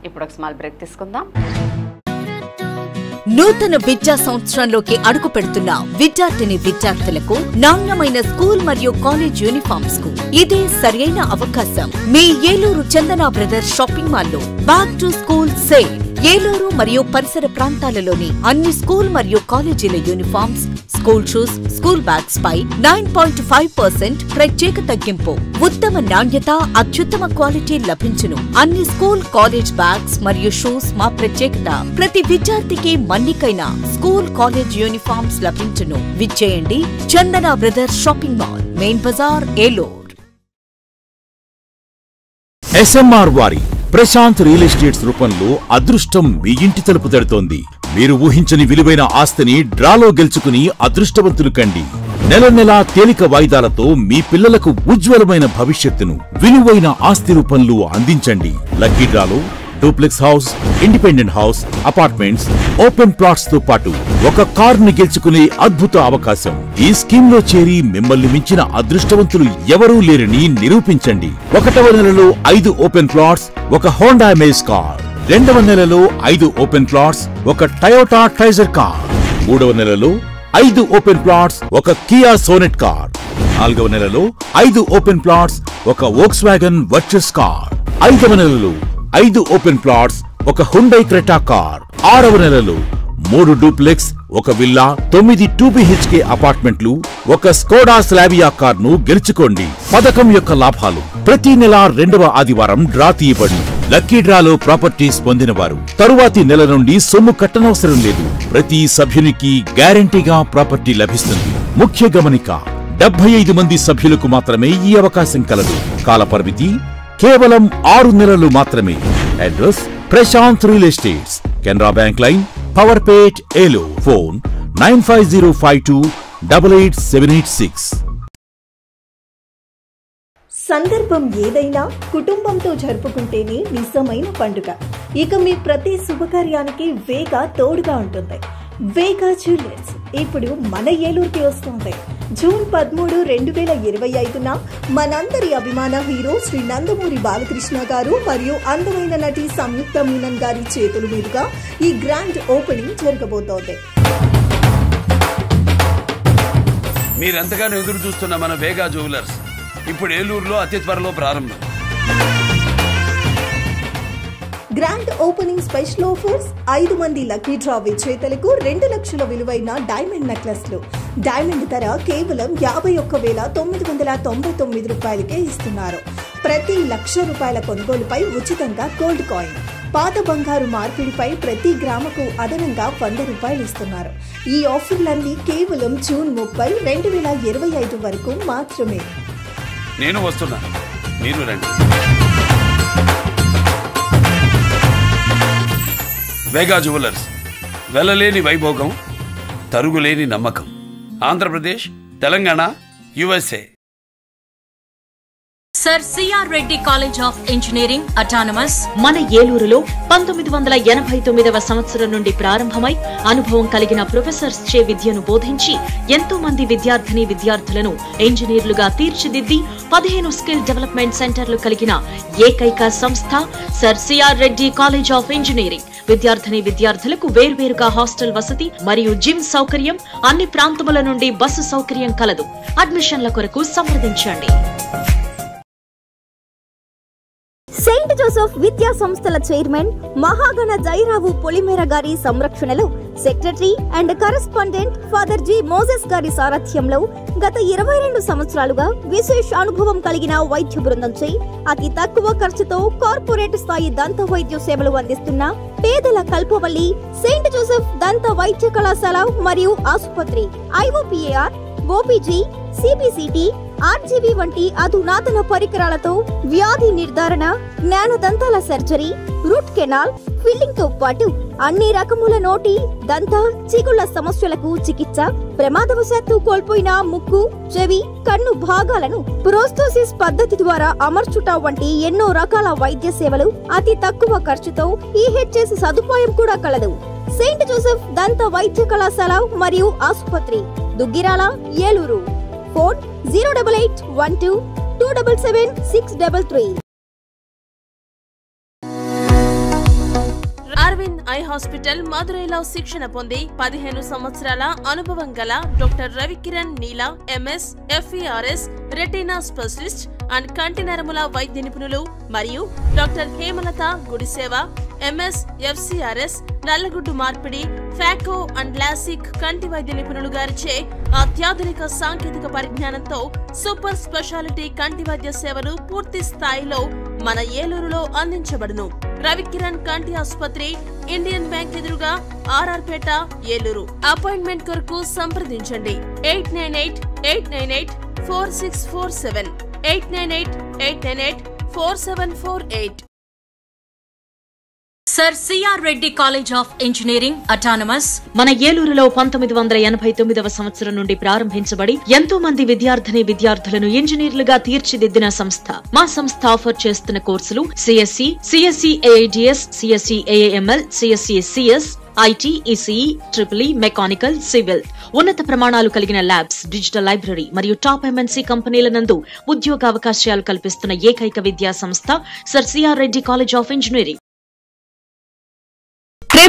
ఇప్పుడు ఒక స్మాల్ బ్రేక్ తీసుకుందాం. నూతన విద్యా సంవత్సరంలోకి అడుగు పెడుతున్న విద్యార్థులకు నాణ్యమైన స్కూల్ మరియు కాలేజ్ యూనిఫామ్స్ కు ఇదే సరైన అవకాశం. మీ Eluru Chandana brothers shopping mall లో back to school sale. Eluru మరియు పరిసర ప్రాంతాలలోని అన్ని స్కూల్ మరియు కాలేజీల uniforms, school shoes, school bags పై 9.5% ప్రత్యేక తగ్గింపు. ఉత్తమ నాణ్యత, అత్యుత్తమ క్వాలిటీ లభించును. అన్ని స్కూల్, కాలేజ్ బ్యాగ్స్ మరియు షూస్ మా ప్రత్యేకత. ప్రతి విద్యార్థికి మన్నికైన స్కూల్, కాలేజ్ యూనిఫామ్స్ లభించును. విచ్చేయండి Chandana brothers shopping mall, main బజార్, ఏలూరు. SMR వారి ప్రశాంత్ రియల్ ఎస్టేట్స్ రూపంలో అదృష్టం మీ ఇంటి తలుపు తడుతోంది. మీరు ఊహించని విలువైన ఆస్తిని డ్రాలో గెలుచుకుని అదృష్టవంతులు కండి. నెల నెలా తేలిక వాయిదాలతో మీ పిల్లలకు ఉజ్వలమైన భవిష్యత్తును విలువైన ఆస్తి రూపంలో అందించండి. లక్కీ డ్రాలో duplex house, independent house, apartments, open plots తో పాటు ఒక కారుని గెలుచుకునే అద్భుత అవకాశం. ఈ స్కీమ్ లో చేరి మిమ్మల్ని మించిన అదృష్టవంతులు ఎవరూ లేరని నిరూపించండి. 1వ నెలలో 5 ఓపెన్ ప్లాట్స్, ఒక హోండా అమేజ్ కార్. 2వ నెలలో 5 ఓపెన్ ప్లాట్స్, ఒక టయోటా ట్రైజర్ కార్. 3వ నెలలో 5 ఓపెన్ ప్లాట్స్, ఒక కియా సోనెట్ కార్. 4వ నెలలో 5 ఓపెన్ ప్లాట్స్, ఒక వోక్స్వాగన్ వర్చస్ కార్. 5వ నెలలో 5 ఓపెన్ ప్లాట్స్, ఒక హుండై క్రెటా కార్. 6వ నెలలో 3 డూప్లెక్స్, ఒక విల్లా, 9 2BHK అపార్ట్మెంట్లు, ఒక స్కోడా స్లావియా కార్ ను గెలుచుకోండి. పథకం యొక్క లాభాలు: ప్రతి నెల 2వ ఆదివారం డ్రా తీయబడి లక్కీ డ్రాలో ప్రాపర్టీస్ పొందిన వారు తరువాతి నెల నుండి సొమ్ము కట్టనవసరం లేదు. ప్రతి సభ్యునికి గ్యారంటీగా ప్రాపర్టీ లభిస్తుంది. ముఖ్య గమనిక: 75 మంది సభ్యులకు మాత్రమే ఈ అవకాశం కలదు. కాలపరిమితి కేవలం 6 నెలలు మాత్రమే. Address: Prashanth real estates, Canara bank line, Powerpet, Eluru. Phone 9505288786. సందర్భం ఏదైనా కుటుంబంతో జరుపుకుంటేనే నిజమైన పండుగ. ఇక మీ ప్రతి శుభకార్యానికి వేగా తోడుగా ఉంటుంది. వేగా జ్యువెలర్స్ ఇప్పుడు మన ఏలూరుకి వస్తుంది. జూన్ 13, 2025న మనందరి అభిమాన హీరో శ్రీ నందమూరి బాలకృష్ణ గారు మరియు అందమైన నటి సంయుక్త మీనన్ గారి చేతుల మీదుగా ఈ గ్రాండ్ ఓపెనింగ్ జరగబోతోంది. మీరెంతగానో ఎదురు చూస్తున్న మన వేగా జ్యువెలర్స్ ఇప్పుడు ఏలూరులో అతి త్వరలో ప్రారంభం. గ్రాండ్ ఓపెనింగ్ స్పెషల్ ఆఫర్స్, 5 మంది లక్కీ డ్రా విజేతలకు 2 లక్షల విలువైన డైమండ్ నెక్లెస్లు. డైమండ్ ధర కేవలం 51,999 రూపాయలకే ఇస్తున్నారు. ప్రతి ₹1,00,000 కొనుగోలుపై ఉచితంగా గోల్డ్ కాయిన్. పాత బంగారు మార్పిడిపై ప్రతి గ్రాముకు అదనంగా ₹100 ఇస్తున్నారు. ఈ ఆఫర్లన్నీ కేవలం జూన్ 30, 2025 వరకు మాత్రమే. నేను వస్తున్నా, మీరు రండి. వేగా జ్యువెలర్స్, వెళ్ళలేని వైభోగం, తరుగులేని నమ్మకం. Andhra Pradesh, Telangana, USA. Sir CR Reddy college of engineering autonomous మన ఏలూరులో 1989వ సంవత్సరం నుండి ప్రారంభమై అనుభవం కలిగిన ప్రొఫెసర్స్ చే విద్యను బోధించి ఎంతో మంది విద్యార్థులను ఇంజనీర్లుగా తీర్చిదిద్ది 15 స్కిల్ డెవలప్మెంట్ సెంటర్లు కలిగిన ఏకైక సంస్థ sir CR Reddy college of engineering. విద్యార్థులకు వేర్వేరుగా హాస్టల్ వసతి మరియు జిమ్ సౌకర్యం, అన్ని ప్రాంతముల నుండి బస్సు సౌకర్యం కలదు. అడ్మిషన్ల కొరకు సంప్రదించండి. సెయింట్ జోసెఫ్ విద్యా సంస్థల చైర్మన్ మహాగణ జైరావు పొలిమేర గారి సంరక్షణలో secretary and correspondent father G Moses గారి సారథ్యంలో గత 22 సంవత్సరాలుగా విశేష అనుభవం కలిగిన వైద్య బృందంచే అతి తక్కువ ఖర్చుతో కార్పొరేట్ స్థాయి దంత వైద్య సేవలు అందిస్తున్న పేదల కల్పవల్లి సెయింట్ జోసెఫ్ దంత వైద్య కళాశాల మరియు ఆసుపత్రి IOPAR, OPG, CBCT, RGV వంటి అధునాతన పరికరాలతో వ్యాధి నిర్ధారణ, జ్ఞాన దంతాల సర్జరీ, రూట్ కెనాల్, ఫిల్లింగ్ తో పాటు అన్ని రకముల నోటి, దంత, చిగుళ్ల సమస్యలకు చికిత్స, ప్రమాదవశాత్తు కోల్పోయిన ముక్కు, చెవి, కన్ను భాగాలను ప్రోస్తోసిస్ పద్ధతి ద్వారా అమర్చుట వంటి ఎన్నో రకాల వైద్య సేవలు అతి తక్కువ ఖర్చుతో EHS సదుపాయం కూడా కలదు. సెయింట్ జోసెఫ్ దంత వైద్య కళాశాల మరియు ఆసుపత్రి, Duggirala, Eluru. Phone 08812277633. Aravind eye hospital మదురైలో శిక్షణ పొంది 15 సంవత్సరాల అనుభవం గల doctor Ravikiran Neela MS, FERS, retina specialist and కంటి నరముల వైద్య నిపుణులు మరియు doctor Hemalatha Gudiseva MS, FCRS, నల్లగుడ్డు మార్పిడి, ఫ్యాకో అండ్ లాసిక్ కంటి వైద్య నిపుణులు గారిచే అత్యాధునిక సాంకేతిక పరిజ్ఞానంతో సూపర్ స్పెషాలిటీ కంటి వైద్య సేవలు పూర్తి స్థాయిలో మన ఏలూరులో అందించబడును. రవికిరణ్ కంటి ఆసుపత్రి, ఇండియన్ బ్యాంక్ ఎదురుగా, RR పేట, ఏలూరు. అపాయింట్మెంట్ కొరకు సంప్రదించండి 898-898-4647, 898-898-4748. Sir CR Reddy college of engineering autonomous మన ఏలూరులో 1989వ సంవత్సరం నుండి ప్రారంభించబడి ఎంతో మంది విద్యార్థులను ఇంజనీర్లుగా తీర్చిదిద్దిన సంస్థ. మా సంస్థ ఆఫర్ చేస్తున్న కోర్సులు CSE, CSE AIDS, CSE AAML, CSE CS, IT, ECE, EEE, mechanical, civil. ఉన్నత ప్రమాణాలు కలిగిన ల్యాబ్స్, డిజిటల్ లైబ్రరీ మరియు టాప్ MNC కంపెనీల నందు ఉద్యోగావకాశాలు కల్పిస్తున్న ఏకైక విద్యా సంస్థ sir CR Reddy college of engineering.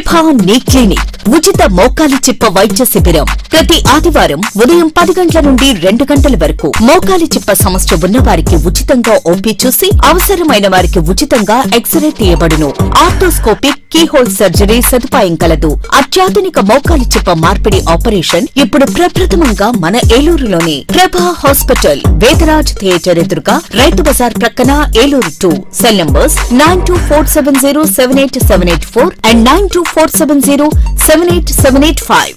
ప్రభా నీ క్లినిక్ ఉచిత మోకాలి చిప్ప వైద్య శిబిరం ప్రతి ఆదివారం ఉదయం 10 గంటల నుండి 2 గంటల వరకు. మోకాలి చిప్ప సమస్య ఉన్న వారికి ఉచితంగా ఓపీ చూసి అవసరమైన వారికి ఉచితంగా ఎక్స్రే తీయబడును. ఆర్థోస్కోపిక్ కీహోల్ సర్జరీ సదుపాయం కలదు. అత్యాధునిక మోకాలి చిప్ప మార్పిడి ఆపరేషన్ ఇప్పుడు ప్రప్రథమంగా మన ఏలూరులోనే. ప్రభా హాస్పిటల్, వేదరాజ్ థియేటర్ ఎదురుగా, రైతు బజార్ ప్రక్కన, Eluru 2. Cell numbers 9247078784 and 9247078785.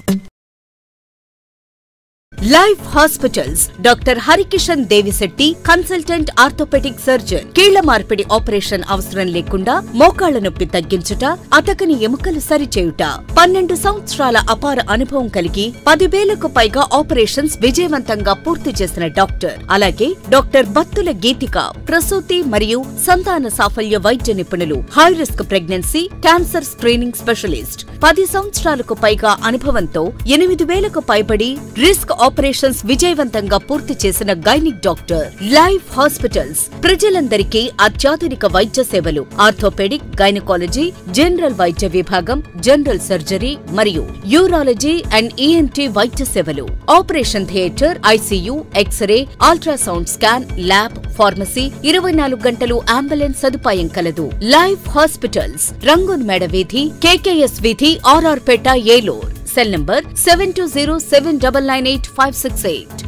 Life Hospitals doctor Harikishan Devishetty, consultant orthopaedic surgeon. కీళ్ల మార్పిడి ఆపరేషన్ అవసరం లేకుండా మోకాళ్ల నొప్పి తగ్గించుట, అతకని ఎముకలు సరిచేయుట. 12 సంవత్సరాల అపార అనుభవం కలిగి 10,000కు పైగా ఆపరేషన్స్ విజయవంతంగా పూర్తి చేసిన డాక్టర్. అలాగే డాక్టర్ బత్తుల గీతిక, ప్రసూతి మరియు సంతాన సాఫల్య వైద్య నిపుణులు. High risk pregnancy, cancer screening specialist. 10 సంవత్సరాలకు పైగా అనుభవంతో 8,000కు పైబడి రిస్క్ ఆపరేషన్స్ విజయవంతంగా పూర్తి చేసిన గైనిక్ డాక్టర్. లైఫ్ హాస్పిటల్స్ ప్రజలందరికీ అత్యాధునిక వైద్య సేవలు, ఆర్థోపెడిక్, గైనకాలజీ, జనరల్ వైద్య విభాగం, జనరల్ సర్జరీ మరియు యూరాలజీ అండ్ ఈఎన్టీ వైద్య సేవలు, operation theatre, ICU, x-ray, ultrasound scan, lab, pharmacy, 24 గంటలు అంబులెన్స్ సదుపాయం కలదు. లైఫ్ హాస్పిటల్స్, రంగూన్ మేడ వీధి, కేకేఎస్ వీధి, RR Peta, Eluru. Cell number 7209988568.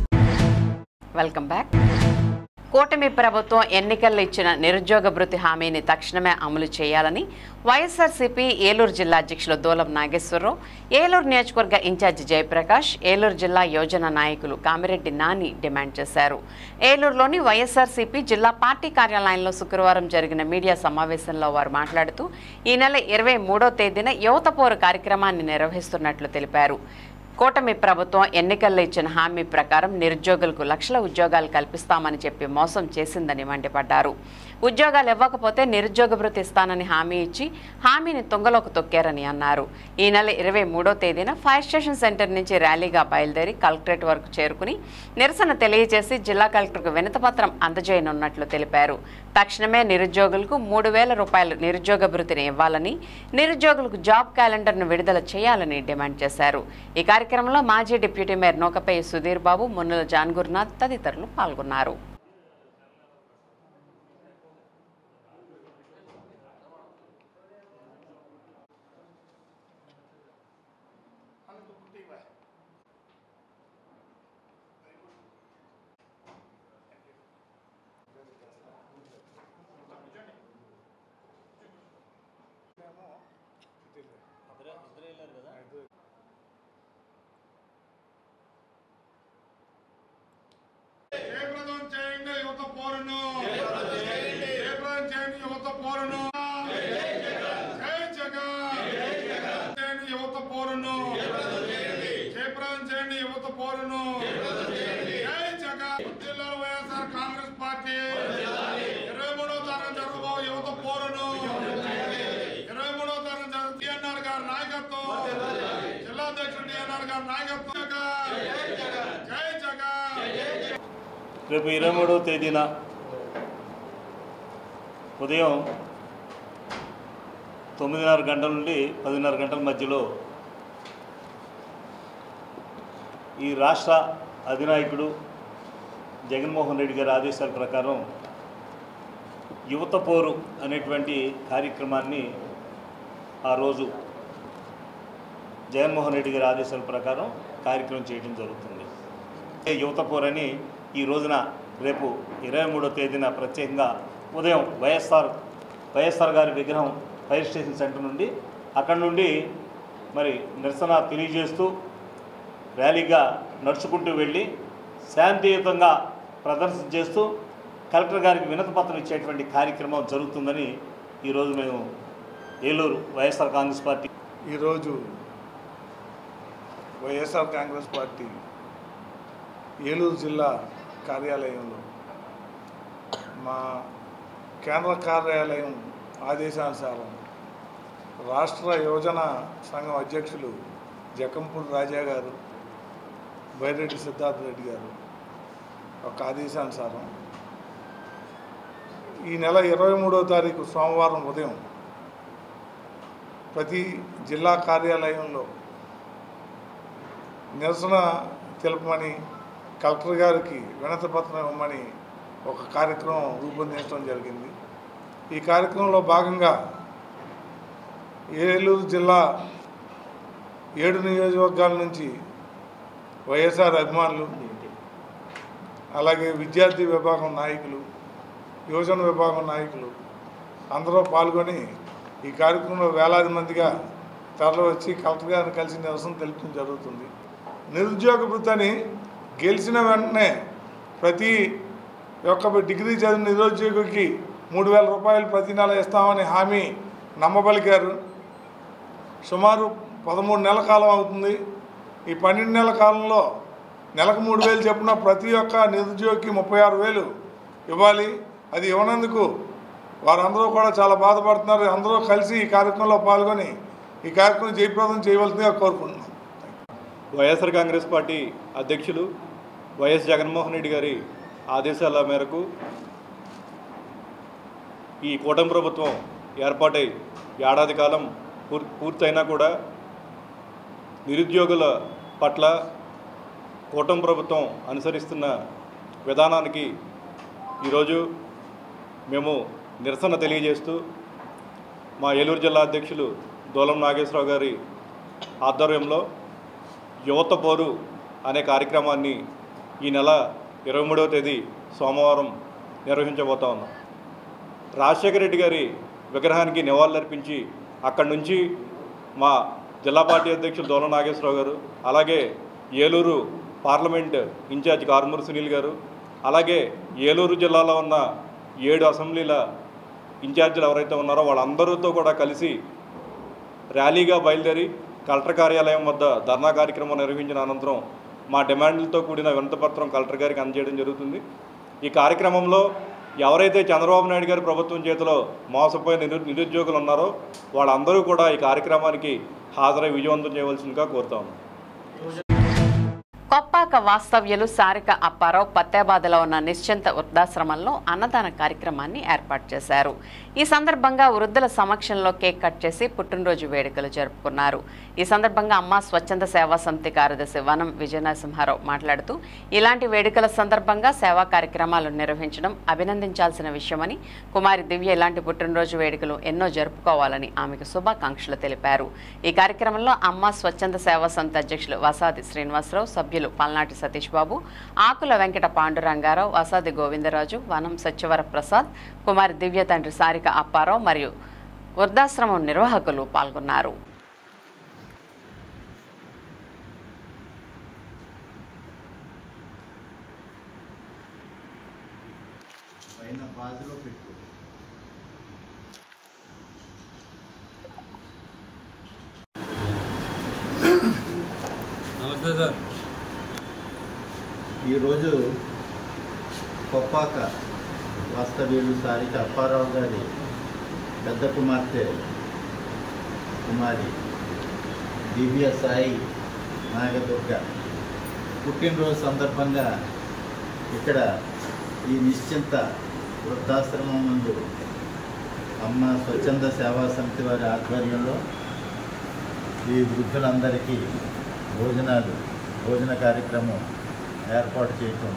Welcome back. కూటమి ప్రభుత్వం ఎన్నికల్లో ఇచ్చిన నిరుద్యోగ భృతి హామీని తక్షణమే అమలు చేయాలని వైఎస్ఆర్సీపీ ఏలూరు జిల్లా అధ్యక్షులు దూలం నాగేశ్వరరావు, ఏలూరు నియోజకవర్గ ఇన్ఛార్జి జయప్రకాష్, ఏలూరు జిల్లా యోజన నాయకులు కామిరెడ్డి నాని డిమాండ్ చేశారు. ఏలూరులోని వైఎస్ఆర్సీపీ జిల్లా పార్టీ కార్యాలయంలో శుక్రవారం జరిగిన మీడియా సమావేశంలో వారు మాట్లాడుతూ ఈ నెల 23వ తేదీన యువత పోరు కార్యక్రమాన్ని నిర్వహిస్తున్నట్లు తెలిపారు. కూటమి ప్రభుత్వం ఎన్నికల్లో ఇచ్చిన హామీ ప్రకారం నిరుద్యోగులకు లక్షల ఉద్యోగాలు కల్పిస్తామని చెప్పి మోసం చేసిందని మండిపడ్డారు. ఉద్యోగాలు ఇవ్వకపోతే నిరుద్యోగ భృతి ఇస్తానని హామీ ఇచ్చి హామీని తుంగలోకి తొక్కారని అన్నారు. ఈ నెల 23వ తేదీన ఫైర్ స్టేషన్ సెంటర్ నుంచి ర్యాలీగా బయలుదేరి కలెక్టరేట్ వరకు చేరుకుని నిరసన తెలియజేసి జిల్లా కలెక్టర్కు వినతిపత్రం అందజేయనున్నట్లు తెలిపారు. తక్షణమే నిరుద్యోగులకు 3,000 రూపాయలు నిరుద్యోగ భృతిని ఇవ్వాలని, నిరుద్యోగులకు జాబ్ క్యాలెండర్ను విడుదల చేయాలని డిమాండ్ చేశారు. ఈ కార్యక్రమంలో మాజీ deputy mayor నూకపై Sudheer Babu, Munnula John Gurunath తదితరులు పాల్గొన్నారు. కాంగ్రెస్ పార్టీ 23వ తరం జరగబో యువత పోరును 23వ తరం డిఎన్ఆర్ గారి నాయకత్వం, జిల్లా అధ్యక్షుడు డిఎన్ఆర్ గారి నాయకత్వం. జై జగన్. రేపు 23వ తేదీన ఉదయం 9:30 గంటల నుండి 10:30 గంటల మధ్యలో ఈ రాష్ట్ర అధినాయకుడు జగన్మోహన్ రెడ్డి గారి ఆదేశాల ప్రకారం యువత పోరు అనేటువంటి కార్యక్రమాన్ని ఆ రోజు జగన్మోహన్ రెడ్డి గారి ఆదేశాల ప్రకారం కార్యక్రమం చేయడం జరుగుతుంది. యువత పోరు అని ఈ రోజున రేపు 23వ తేదీన ప్రత్యేకంగా ఉదయం వైఎస్ఆర్ గారి విగ్రహం ఫైర్ స్టేషన్ సెంటర్ నుండి అక్కడి నుండి మరి నిరసన తెలియజేస్తూ ర్యాలీగా నడుచుకుంటూ వెళ్ళి శాంతియుతంగా ప్రదర్శన చేస్తూ కలెక్టర్ గారికి వినతిపత్రం ఇచ్చేటువంటి కార్యక్రమం జరుగుతుందని ఈరోజు మేము ఏలూరు వైఎస్ఆర్ కాంగ్రెస్ పార్టీ ఈరోజు వైఎస్ఆర్ కాంగ్రెస్ పార్టీ ఏలూరు జిల్లా కార్యాలయంలో మా కేంద్ర కార్యాలయం ఆదేశానుసారం రాష్ట్ర యోజన సంఘం అధ్యక్షులు జకంపూడి రాజా గారు, బైరెడ్డి సిద్ధార్థ రెడ్డి గారు ఒక ఆదేశానుసారం ఈ నెల 23వ తారీఖు సోమవారం ఉదయం ప్రతి జిల్లా కార్యాలయంలో నిరసన తెలపమని, కలెక్టర్ గారికి వినతిపత్రం ఇవ్వమని ఒక కార్యక్రమం రూపొందించడం జరిగింది. ఈ కార్యక్రమంలో భాగంగా ఏలూరు జిల్లా 7 నియోజకవర్గాల నుంచి వైఎస్ఆర్ అభిమానులు, అలాగే విద్యార్థి విభాగం నాయకులు, యువజన విభాగం నాయకులు అందరూ పాల్గొని ఈ కార్యక్రమంలో వేలాది మందిగా తరలివచ్చి కలెక్టర్ గారిని కలిసి నిరసన తెలపడం జరుగుతుంది. నిరుద్యోగ భృతిని గెలిచిన వెంటనే ప్రతి ఒక్క డిగ్రీ చదివిన నిరుద్యోగికి 3,000 రూపాయలు ప్రతి నెల ఇస్తామని హామీ నమ్మబలికారు. సుమారు 13 నెలల కాలం అవుతుంది. ఈ 12 నెలల కాలంలో నెలకు 3,000 చొప్పున ప్రతి ఒక్క నిరుద్యోగికి 36,000 ఇవ్వాలి. అది ఇవ్వనందుకు వారందరూ కూడా చాలా బాధపడుతున్నారు. అందరూ కలిసి ఈ కార్యక్రమంలో పాల్గొని ఈ కార్యక్రమం జయప్రదం చేయవలసిందిగా కోరుకుంటున్నాం. వైఎస్ఆర్ కాంగ్రెస్ పార్టీ అధ్యక్షులు వైఎస్ జగన్మోహన్ రెడ్డి గారి ఆదేశాల మేరకు ఈ కూటమి ప్రభుత్వం ఏర్పాటై ఏడాది కాలం పూర్తయినా కూడా నిరుద్యోగుల పట్ల కూటమి ప్రభుత్వం అనుసరిస్తున్న విధానానికి ఈరోజు మేము నిరసన తెలియజేస్తూ మా ఏలూరు జిల్లా అధ్యక్షులు దూలం నాగేశ్వరరావు గారి ఆధ్వర్యంలో యువత పోరు అనే కార్యక్రమాన్ని ఈ నెల 23వ తేదీ సోమవారం నిర్వహించబోతా ఉన్నాం. రాజశేఖర రెడ్డి గారి విగ్రహానికి నివాళులర్పించి అక్కడి నుంచి మా జిల్లా పార్టీ అధ్యక్షులు దూలం నాగేశ్వరరావు గారు, అలాగే ఏలూరు పార్లమెంట్ ఇన్ఛార్జ్ కారుమూరి సునీల్ గారు, అలాగే ఏలూరు జిల్లాలో ఉన్న 7 అసెంబ్లీల ఇన్ఛార్జీలు ఎవరైతే ఉన్నారో వాళ్ళందరితో కూడా కలిసి ర్యాలీగా బయలుదేరి కలెక్టర్ కార్యాలయం వద్ద ధర్నా కార్యక్రమం నిర్వహించిన అనంతరం మా డిమాండ్లతో కూడిన వినతిపత్రం కలెక్టర్ గారికి అందజేయడం జరుగుతుంది. ఈ కార్యక్రమంలో ఎవరైతే చంద్రబాబు నాయుడు గారి ప్రభుత్వం చేతిలో మోసపోయిన నిరుద్యోగులు ఉన్నారో వాళ్ళందరూ కూడా ఈ కార్యక్రమానికి హాజరై విజయవంతం చేయవలసిందిగా కోరుతాము. కొప్పాక వాస్తవ్యులు సారిక అప్పారావు పత్తేబాదలో ఉన్న నిశ్చింత వృద్ధాశ్రమంలో అన్నదాన కార్యక్రమాన్ని ఏర్పాటు చేశారు. ఈ సందర్భంగా వృద్ధుల సమక్షంలో కేక్ కట్ చేసి పుట్టినరోజు వేడుకలు జరుపుకున్నారు. ఈ సందర్భంగా అమ్మ స్వచ్ఛంద సేవా సమితి కార్యదర్శి వనం విజయనరసింహారావు మాట్లాడుతూ ఇలాంటి వేడుకల సందర్భంగా సేవా కార్యక్రమాలు నిర్వహించడం అభినందించాల్సిన విషయమని, కుమారి దివ్య ఇలాంటి పుట్టినరోజు వేడుకలు ఎన్నో జరుపుకోవాలని ఆమెకు శుభాకాంక్షలు తెలిపారు. ఈ కార్యక్రమంలో అమ్మ స్వచ్ఛంద సేవా సమితి అధ్యక్షులు వసాది శ్రీనివాసరావు, సభ్యులు పల్నాటి సతీష్ బాబు, ఆకుల వెంకట పాండురంగారావు, వసాది గోవిందరాజు, వనం సత్యవర ప్రసాద్, కుమారి దివ్య తండ్రి సారిక అప్పారావు మరియు వృద్ధాశ్రమం నిర్వాహకులు పాల్గొన్నారు. ఈరోజు కొప్పాక వాస్తవ్యులు సారిక అప్పారావు గారి పెద్ద కుమార్తె కుమారి దివ్య సాయి నాగదుర్గ పుట్టినరోజు సందర్భంగా ఇక్కడ ఈ నిశ్చింత వృద్ధాశ్రమం ముందు అమ్మ స్వచ్ఛంద సేవా సమితి వారి ఆధ్వర్యంలో ఈ వృద్ధులందరికీ భోజన కార్యక్రమం ఏర్పాటు చేయటం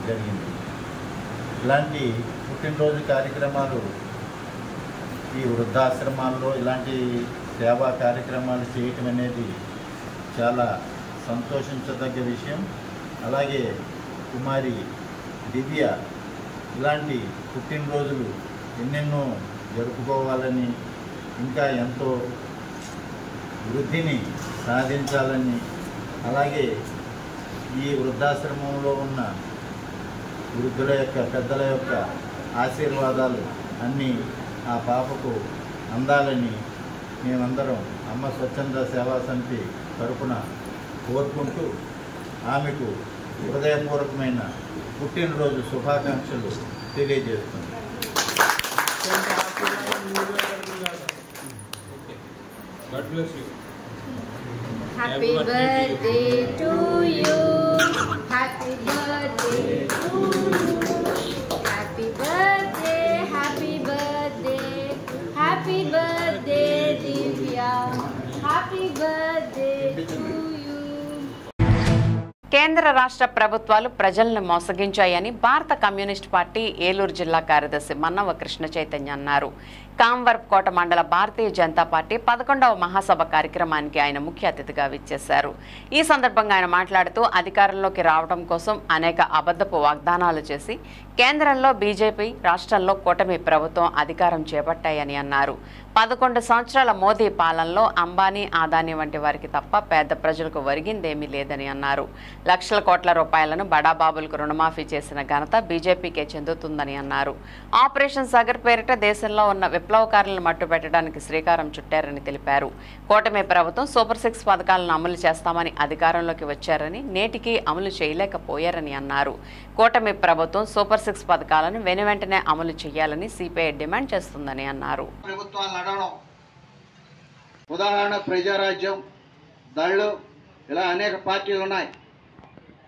జరిగింది. ఇలాంటి పుట్టినరోజు కార్యక్రమాలు ఈ వృద్ధాశ్రమాల్లో ఇలాంటి సేవా కార్యక్రమాలు చేయటం అనేది చాలా సంతోషించదగ్గ విషయం. అలాగే కుమారి దివ్య ఇలాంటి పుట్టినరోజులు ఎన్నెన్నో జరుపుకోవాలని, ఇంకా ఎంతో వృద్ధిని సాధించాలని, అలాగే ఈ వృద్ధాశ్రమంలో ఉన్న వృద్ధుల యొక్క పెద్దల యొక్క ఆశీర్వాదాలు అన్నీ ఆ పాపకు అందాలని మేమందరం అమ్మ స్వచ్ఛంద సేవా సమితి తరపున కోరుకుంటూ ఆమెకు హృదయపూర్వకమైన పుట్టినరోజు శుభాకాంక్షలు తెలియజేస్తున్నాం. Happy birthday to you. Happy birthday to you. Happy birthday, happy birthday. Happy birthday, Divya. Happy birthday to you. కేంద్ర రాష్ట్ర ప్రభుత్వాలు ప్రజలను మోసగించాయని భారత కమ్యూనిస్ట్ పార్టీ ఏలూరు జిల్లా కార్యదర్శి మన్నవ కృష్ణ చైతన్య అన్నారు. కాంవర్కోట మండల భారతీయ జనతా పార్టీ 11వ మహాసభ కార్యక్రమానికి ఆయన ముఖ్య అతిథిగా విచ్చేశారు. ఈ సందర్భంగా ఆయన మాట్లాడుతూ అధికారంలోకి రావడం కోసం అనేక అబద్ధపు వాగ్దానాలు చేసి కేంద్రంలో బీజేపీ, రాష్ట్రంలో కూటమి ప్రభుత్వం అధికారం చేపట్టాయని అన్నారు. 11 సంవత్సరాల మోదీ పాలనలో అంబానీ, అదానీ వంటి వారికి తప్ప పేద ప్రజలకు ఒరిగిందేమీ లేదని అన్నారు. లక్షల కోట్ల రూపాయలను బడాబాబులకు రుణమాఫీ చేసిన ఘనత బీజేపీకే చెందుతుందని అన్నారు. ఆపరేషన్ సాగర్ పేరిట దేశంలో ఉన్న విప్లవకారులను మట్టుబెట్టడానికి శ్రీకారం చుట్టారని తెలిపారు. కూటమి ప్రభుత్వం సూపర్ 6 పథకాలను అమలు చేస్తామని అధికారంలోకి వచ్చారని, నేటికి అమలు చేయలేకపోయారని అన్నారు. కూటమి ప్రభుత్వం సూపర్ 6 పథకాలను వెనువెంటనే అమలు చేయాలని సిపిఐ డిమాండ్ చేస్తుందని అన్నారు. ఉదాహరణ ప్రజారాజ్యం, దళ్ళు, ఇలా అనేక పార్టీలు ఉన్నాయి,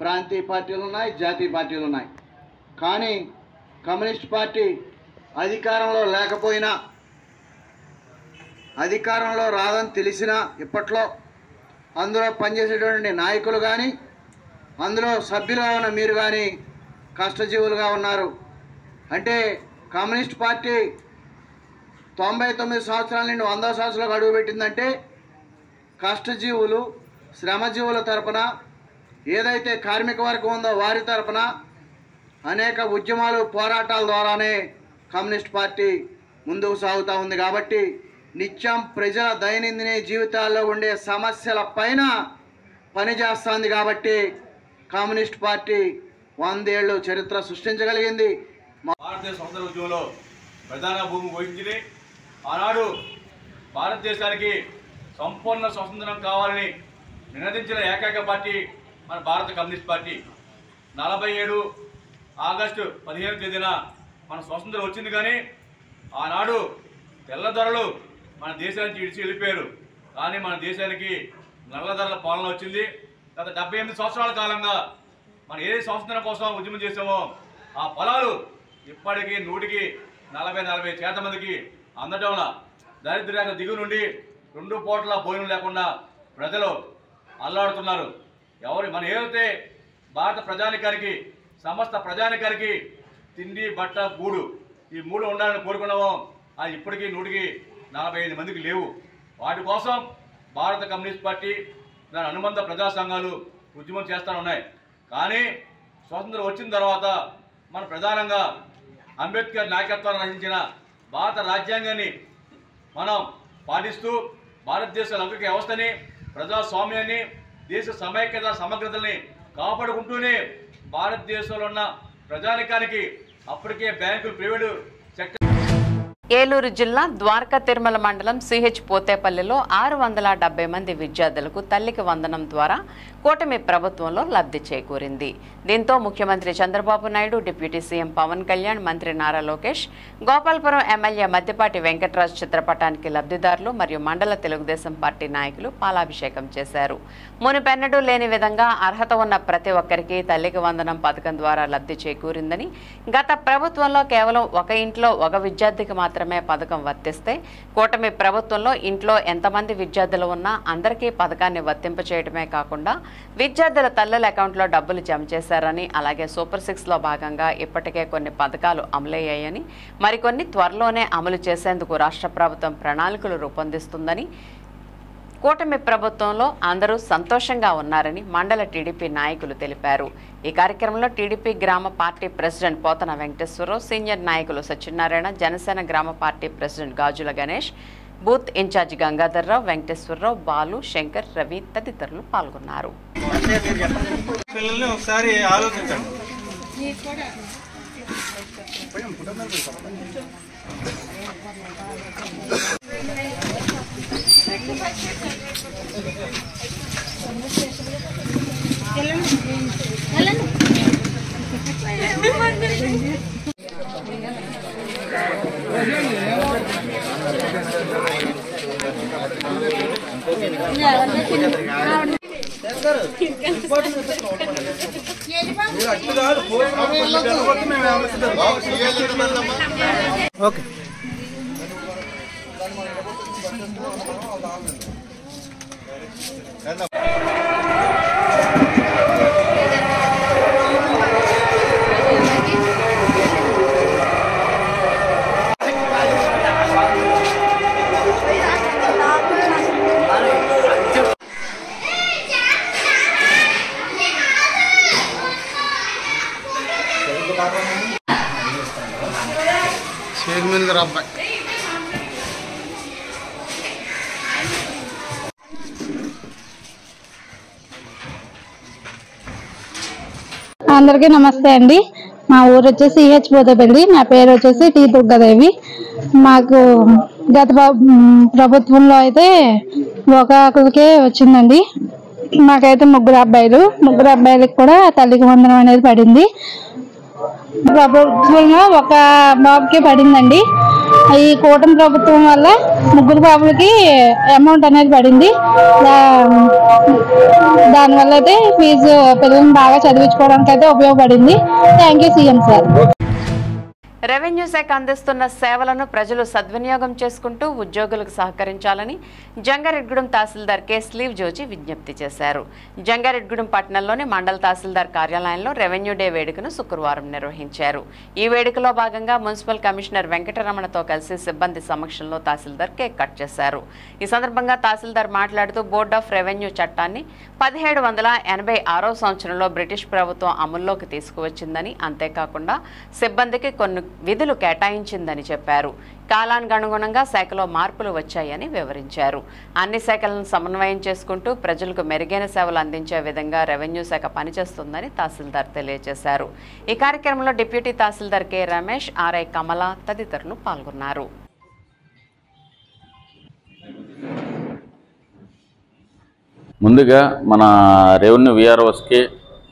ప్రాంతీయ పార్టీలు ఉన్నాయి, జాతీయ పార్టీలు ఉన్నాయి. కానీ కమ్యూనిస్ట్ పార్టీ అధికారంలో లేకపోయినా, అధికారంలో రాదని తెలిసినా ఇప్పట్లో అందులో పనిచేసేటువంటి నాయకులు కానీ, అందులో సభ్యులుగా ఉన్న మీరు కానీ కష్టజీవులుగా ఉన్నారు. అంటే కమ్యూనిస్ట్ పార్టీ 99 సంవత్సరాల నుండి 100 సంవత్సరాలకు అడుగుపెట్టిందంటే కష్టజీవులు, శ్రమజీవుల తరపున, ఏదైతే కార్మిక వర్గం ఉందో వారి తరపున అనేక ఉద్యమాలు, పోరాటాల ద్వారానే కమ్యూనిస్ట్ పార్టీ ముందుకు సాగుతూ ఉంది. కాబట్టి నిత్యం ప్రజల దైనందిన జీవితాల్లో ఉండే సమస్యల పైన పనిచేస్తుంది. కాబట్టి కమ్యూనిస్ట్ పార్టీ 100 ఏళ్ళు చరిత్ర సృష్టించగలిగింది. భారతదేశ స్వతంత్ర ఉద్యమంలో ప్రధాన భూమి వహించింది. ఆనాడు భారతదేశానికి సంపూర్ణ స్వతంత్రం కావాలని నినదించిన ఏకైక పార్టీ మన భారత కమ్యూనిస్ట్ పార్టీ. 47 ఆగస్టు 15వ తేదీన మన స్వతంత్రం వచ్చింది. కానీ ఆనాడు తెల్లదొరలు మన దేశానికి విడిచి వెళ్ళిపోయారు. కానీ మన దేశానికి నల్లదొరల పాలన వచ్చింది. గత 78 సంవత్సరాల కాలంగా మనం ఏ స్వతంత్రం కోసం ఉద్యమం చేసామో ఆ ఫలాలు ఇప్పటికీ 100కి 40-40% మందికి అందడంలా దారిద్ర్యాల దిగు నుండి 2 పూటల భోజనం లేకుండా ప్రజలు అల్లాడుతున్నారు. మనం ఏదైతే భారత ప్రజానికానికి, సమస్త ప్రజానికానికి తిండి, బట్ట, గూడు ఈ 3 ఉండాలని కోరుకున్నామో అది ఇప్పటికీ 100కి 45 మందికి లేవు. వాటి కోసం భారత కమ్యూనిస్ట్ పార్టీ, దాని అనుబంధ ప్రజా సంఘాలు ఉద్యమం చేస్తూ ఉన్నాయి. కానీ స్వాతంత్రం వచ్చిన తర్వాత మన ప్రధానంగా అంబేద్కర్ నాయకత్వాన్ని రచించిన భారత రాజ్యాంగాన్ని మనం పాటిస్తూ భారతదేశ లౌకిక వ్యవస్థని, ప్రజాస్వామ్యాన్ని, దేశ సమైక్యత, సమగ్రతల్ని కాపాడుకుంటూనే భారతదేశంలో ఉన్న ప్రజానికానికి అప్పటికే బ్యాంకులు, ప్రైవేటు సెక్టర్. ఏలూరు జిల్లా ద్వారకా తిరుమల మండలం సిహెచ్ పోతేపల్లిలో 670 మంది విద్యార్థులకు తల్లికి వందనం ద్వారా కూటమి ప్రభుత్వంలో లబ్ధి చేకూరింది. దీంతో ముఖ్యమంత్రి చంద్రబాబు నాయుడు, డిప్యూటీ సీఎం పవన్ కళ్యాణ్, మంత్రి నారా లోకేష్, గోపాలపురం ఎమ్మెల్యే మద్దిపాటి వెంకటరాజ్ చిత్రపటానికి లబ్ధిదారులు మరియు మండల తెలుగుదేశం పార్టీ నాయకులు పాలాభిషేకం చేశారు. మునుపెన్నడూ లేని విధంగా అర్హత ఉన్న ప్రతి ఒక్కరికి తల్లికి వందనం పథకం ద్వారా లబ్ధి చేకూరిందని, గత ప్రభుత్వంలో కేవలం ఒక ఇంట్లో ఒక విద్యార్థికి మాత్రమే పథకం వర్తిస్తే కూటమి ప్రభుత్వంలో ఇంట్లో ఎంతమంది విద్యార్థులు ఉన్నా అందరికీ పథకాన్ని వర్తింపచేయడమే కాకుండా విద్యార్థుల తల్లుల అకౌంట్లో డబ్బులు జమ చేశారని, అలాగే సూపర్ 6లో భాగంగా ఇప్పటికే కొన్ని పథకాలు అమలయ్యాయని, మరికొన్ని త్వరలోనే అమలు చేసేందుకు రాష్ట్ర ప్రభుత్వం ప్రణాళికలు రూపొందిస్తుందని, కూటమి ప్రభుత్వంలో అందరూ సంతోషంగా ఉన్నారని మండల టీడీపీ నాయకులు తెలిపారు. ఈ కార్యక్రమంలో టీడీపీ గ్రామ party president Pothana Venkateswararao, senior నాయకులు సత్యనారాయణ, జనసేన గ్రామ party president Gajula Ganesh, booth incharge Gangadharrao, Venkateswararao, Balu, Shankar, Ravi తదితరులు పాల్గొన్నారు. ఓకే. చైర్మన్ గారు అబ్బాయి అందరికీ నమస్తే అండి. మా ఊరు వచ్చేసి సిహెచ్ పోతేపల్లి. నా పేరు వచ్చేసి టీ దుర్గాదేవి. మాకు గత ప్రభుత్వంలో అయితే ఒకరికే వచ్చిందండి. మాకైతే ముగ్గురు అబ్బాయిలకు కూడా తల్లికి వందనం అనేది పడింది. ప్రభుత్వంలో ఒక బాబుకి పడిందండి. ఈ కూటమి ప్రభుత్వం వల్ల ముగ్గురు బాబులకి అమౌంట్ అనేది పడింది. దానివల్ల అయితే ఫీజు పిల్లల్ని బాగా చదివించుకోవడానికి అయితే ఉపయోగపడింది. Thank you CM sir. Revenue శాఖ అందిస్తున్న సేవలను ప్రజలు సద్వినియోగం చేసుకుంటూ ఉద్యోగులకు సహకరించాలని జంగారెడ్గూడెం తహసీల్దార్ కె స్లీవ్ జోజీ విజ్ఞప్తి చేశారు. జంగారెడ్గూడెం పట్టణంలోని మండల తహసీల్దార్ కార్యాలయంలో రెవెన్యూ డే వేడుకను శుక్రవారం నిర్వహించారు. ఈ వేడుకలో భాగంగా మున్సిపల్ కమిషనర్ వెంకటరమణతో కలిసి సిబ్బంది సమక్షంలో తహసీల్దార్ కేక్ కట్ చేశారు. ఈ సందర్భంగా తహసీల్దార్ మాట్లాడుతూ బోర్డ్ ఆఫ్ రెవెన్యూ చట్టాన్ని 1786వ సంవత్సరంలో బ్రిటిష్ ప్రభుత్వం అమల్లోకి తీసుకువచ్చిందని, అంతేకాకుండా సిబ్బందికి కొన్ని విధులు కేటాయించిందని చెప్పారు. కాలానుగుణంగా శాఖలో మార్పులు వచ్చాయని వివరించారు. అన్ని శాఖలను సమన్వయం చేసుకుంటూ ప్రజలకు మెరుగైన సేవలు అందించే విధంగా రెవెన్యూ శాఖ పనిచేస్తుందని తహసీల్దార్ తెలియజేశారు. ఈ కార్యక్రమంలో డిప్యూటీ తహసీల్దార్ కె రమేష్, ఆర్ఐ కమల తదితరులు పాల్గొన్నారు. ముందుగా మన రెవెన్యూ విఆర్ఓస్కి,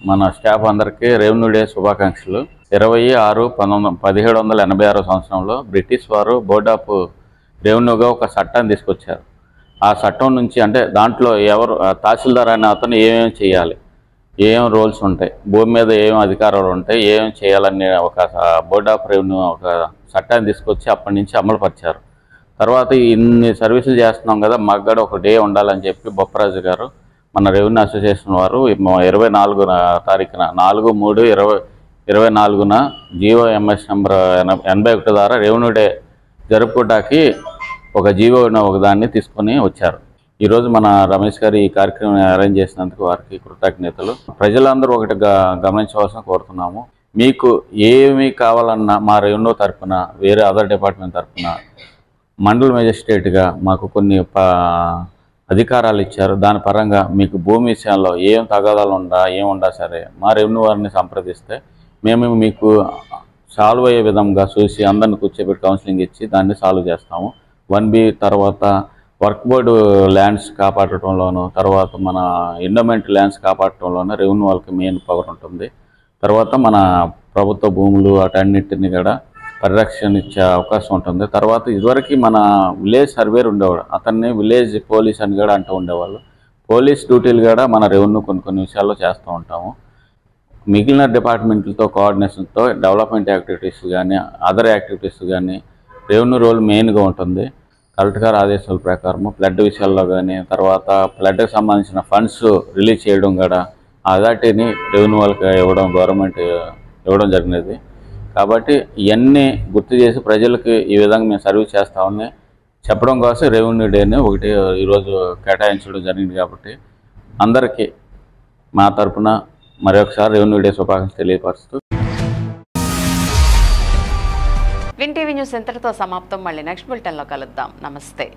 మన స్టాఫ్ అందరికీ రెవెన్యూ డే శుభాకాంక్షలు. 26/1786 సంవత్సరంలో బ్రిటిష్ వారు బోర్డ్ ఆఫ్ రెవెన్యూగా ఒక చట్టాన్ని తీసుకొచ్చారు. ఆ చట్టం నుంచి అంటే దాంట్లో ఎవరు తహసీల్దార్ అనే అతను ఏమేమి చేయాలి, ఏమేమి రోల్స్ ఉంటాయి, భూమి మీద ఏమేమి అధికారాలు ఉంటాయి, ఏమేమి చేయాలనే ఒక బోర్డ్ ఆఫ్ రెవెన్యూ ఒక చట్టాన్ని తీసుకొచ్చి అప్పటి నుంచి అమలుపరిచారు. తర్వాత ఇన్ని సర్వీసులు చేస్తున్నాం కదా, మాకు కూడా ఒక డే ఉండాలని చెప్పి బొప్పరాజు గారు మన రెవెన్యూ అసోసియేషన్ వారు 24 తారీఖున 4/3/2024 GOMS నెంబర్ 81 ద్వారా రెవెన్యూ డే జరుపుకోవడానికి ఒక ఒక దాన్ని తీసుకొని వచ్చారు. ఈరోజు మన రమేష్ గారు ఈ కార్యక్రమం అరేంజ్ చేసినందుకు వారికి కృతజ్ఞతలు. ప్రజలందరూ ఒకటి గమనించవలసిన కోరుతున్నాము. మీకు ఏమి కావాలన్నా మా రెవెన్యూ తరఫున, వేరే అదర్ డిపార్ట్మెంట్ తరఫున మండల మేజిస్ట్రేట్గా మాకు కొన్ని అధికారాలు ఇచ్చారు. దాని పరంగా మీకు భూమి విషయంలో ఏం తగాదాలు ఏముండా సరే మా రెవెన్యూ వారిని సంప్రదిస్తే మేము మీకు సాల్వ్ అయ్యే విధంగా చూసి అందరిని కూర్చోబెట్టి కౌన్సిలింగ్ ఇచ్చి దాన్ని సాల్వ్ చేస్తాము. 1B తర్వాత వర్క్ బోర్డు ల్యాండ్స్ కాపాడటంలోనూ, తర్వాత మన ఎండోమెంట్ ల్యాండ్స్ కాపాడటంలోనూ రెవెన్యూ వాళ్ళకి మెయిన్ పవర్ ఉంటుంది. తర్వాత మన ప్రభుత్వ భూములు అటన్నిటిని కూడా పరిరక్షణ ఇచ్చే అవకాశం ఉంటుంది. తర్వాత ఇదివరకు మన విలేజ్ సర్వేర్ ఉండేవాడు, అతన్ని విలేజ్ పోలీస్ అని కూడా అంటూ ఉండేవాళ్ళు. పోలీస్ డ్యూటీలు కూడా మన రెవెన్యూ కొన్ని విషయాల్లో చేస్తూ ఉంటాము. మిగిలిన డిపార్ట్మెంట్లతో కోఆర్డినేషన్తో డెవలప్మెంట్ యాక్టివిటీస్ కానీ అదర్ యాక్టివిటీస్ కానీ రెవెన్యూ రోల్ మెయిన్గా ఉంటుంది. కలెక్టర్ గారి ఆదేశాల ప్రకారము ఫ్లడ్ విషయాల్లో కానీ, తర్వాత ఫ్లడ్కి సంబంధించిన ఫండ్స్ రిలీజ్ చేయడం కూడా అథారిటీని రెవెన్యూ వాళ్ళకి గవర్నమెంట్ ఇవ్వడం జరిగినది. కాబట్టి ఇవన్నీ గుర్తు చేసి ప్రజలకి ఈ విధంగా మేము సర్వీస్ చేస్తామని చెప్పడం కోసం రెవెన్యూ డేని ఒకటి ఈరోజు కేటాయించడం జరిగింది. కాబట్టి అందరికీ మా తరఫున మరొకసారి రెవెన్యూ డే శుభాకాంక్షలు తెలియపరుస్తూ. విన్ టీవీ న్యూస్ ఇంతటితో సమాప్తం. మళ్ళీ నెక్స్ట్ బులెటిన్లో కలుద్దాం. నమస్తే.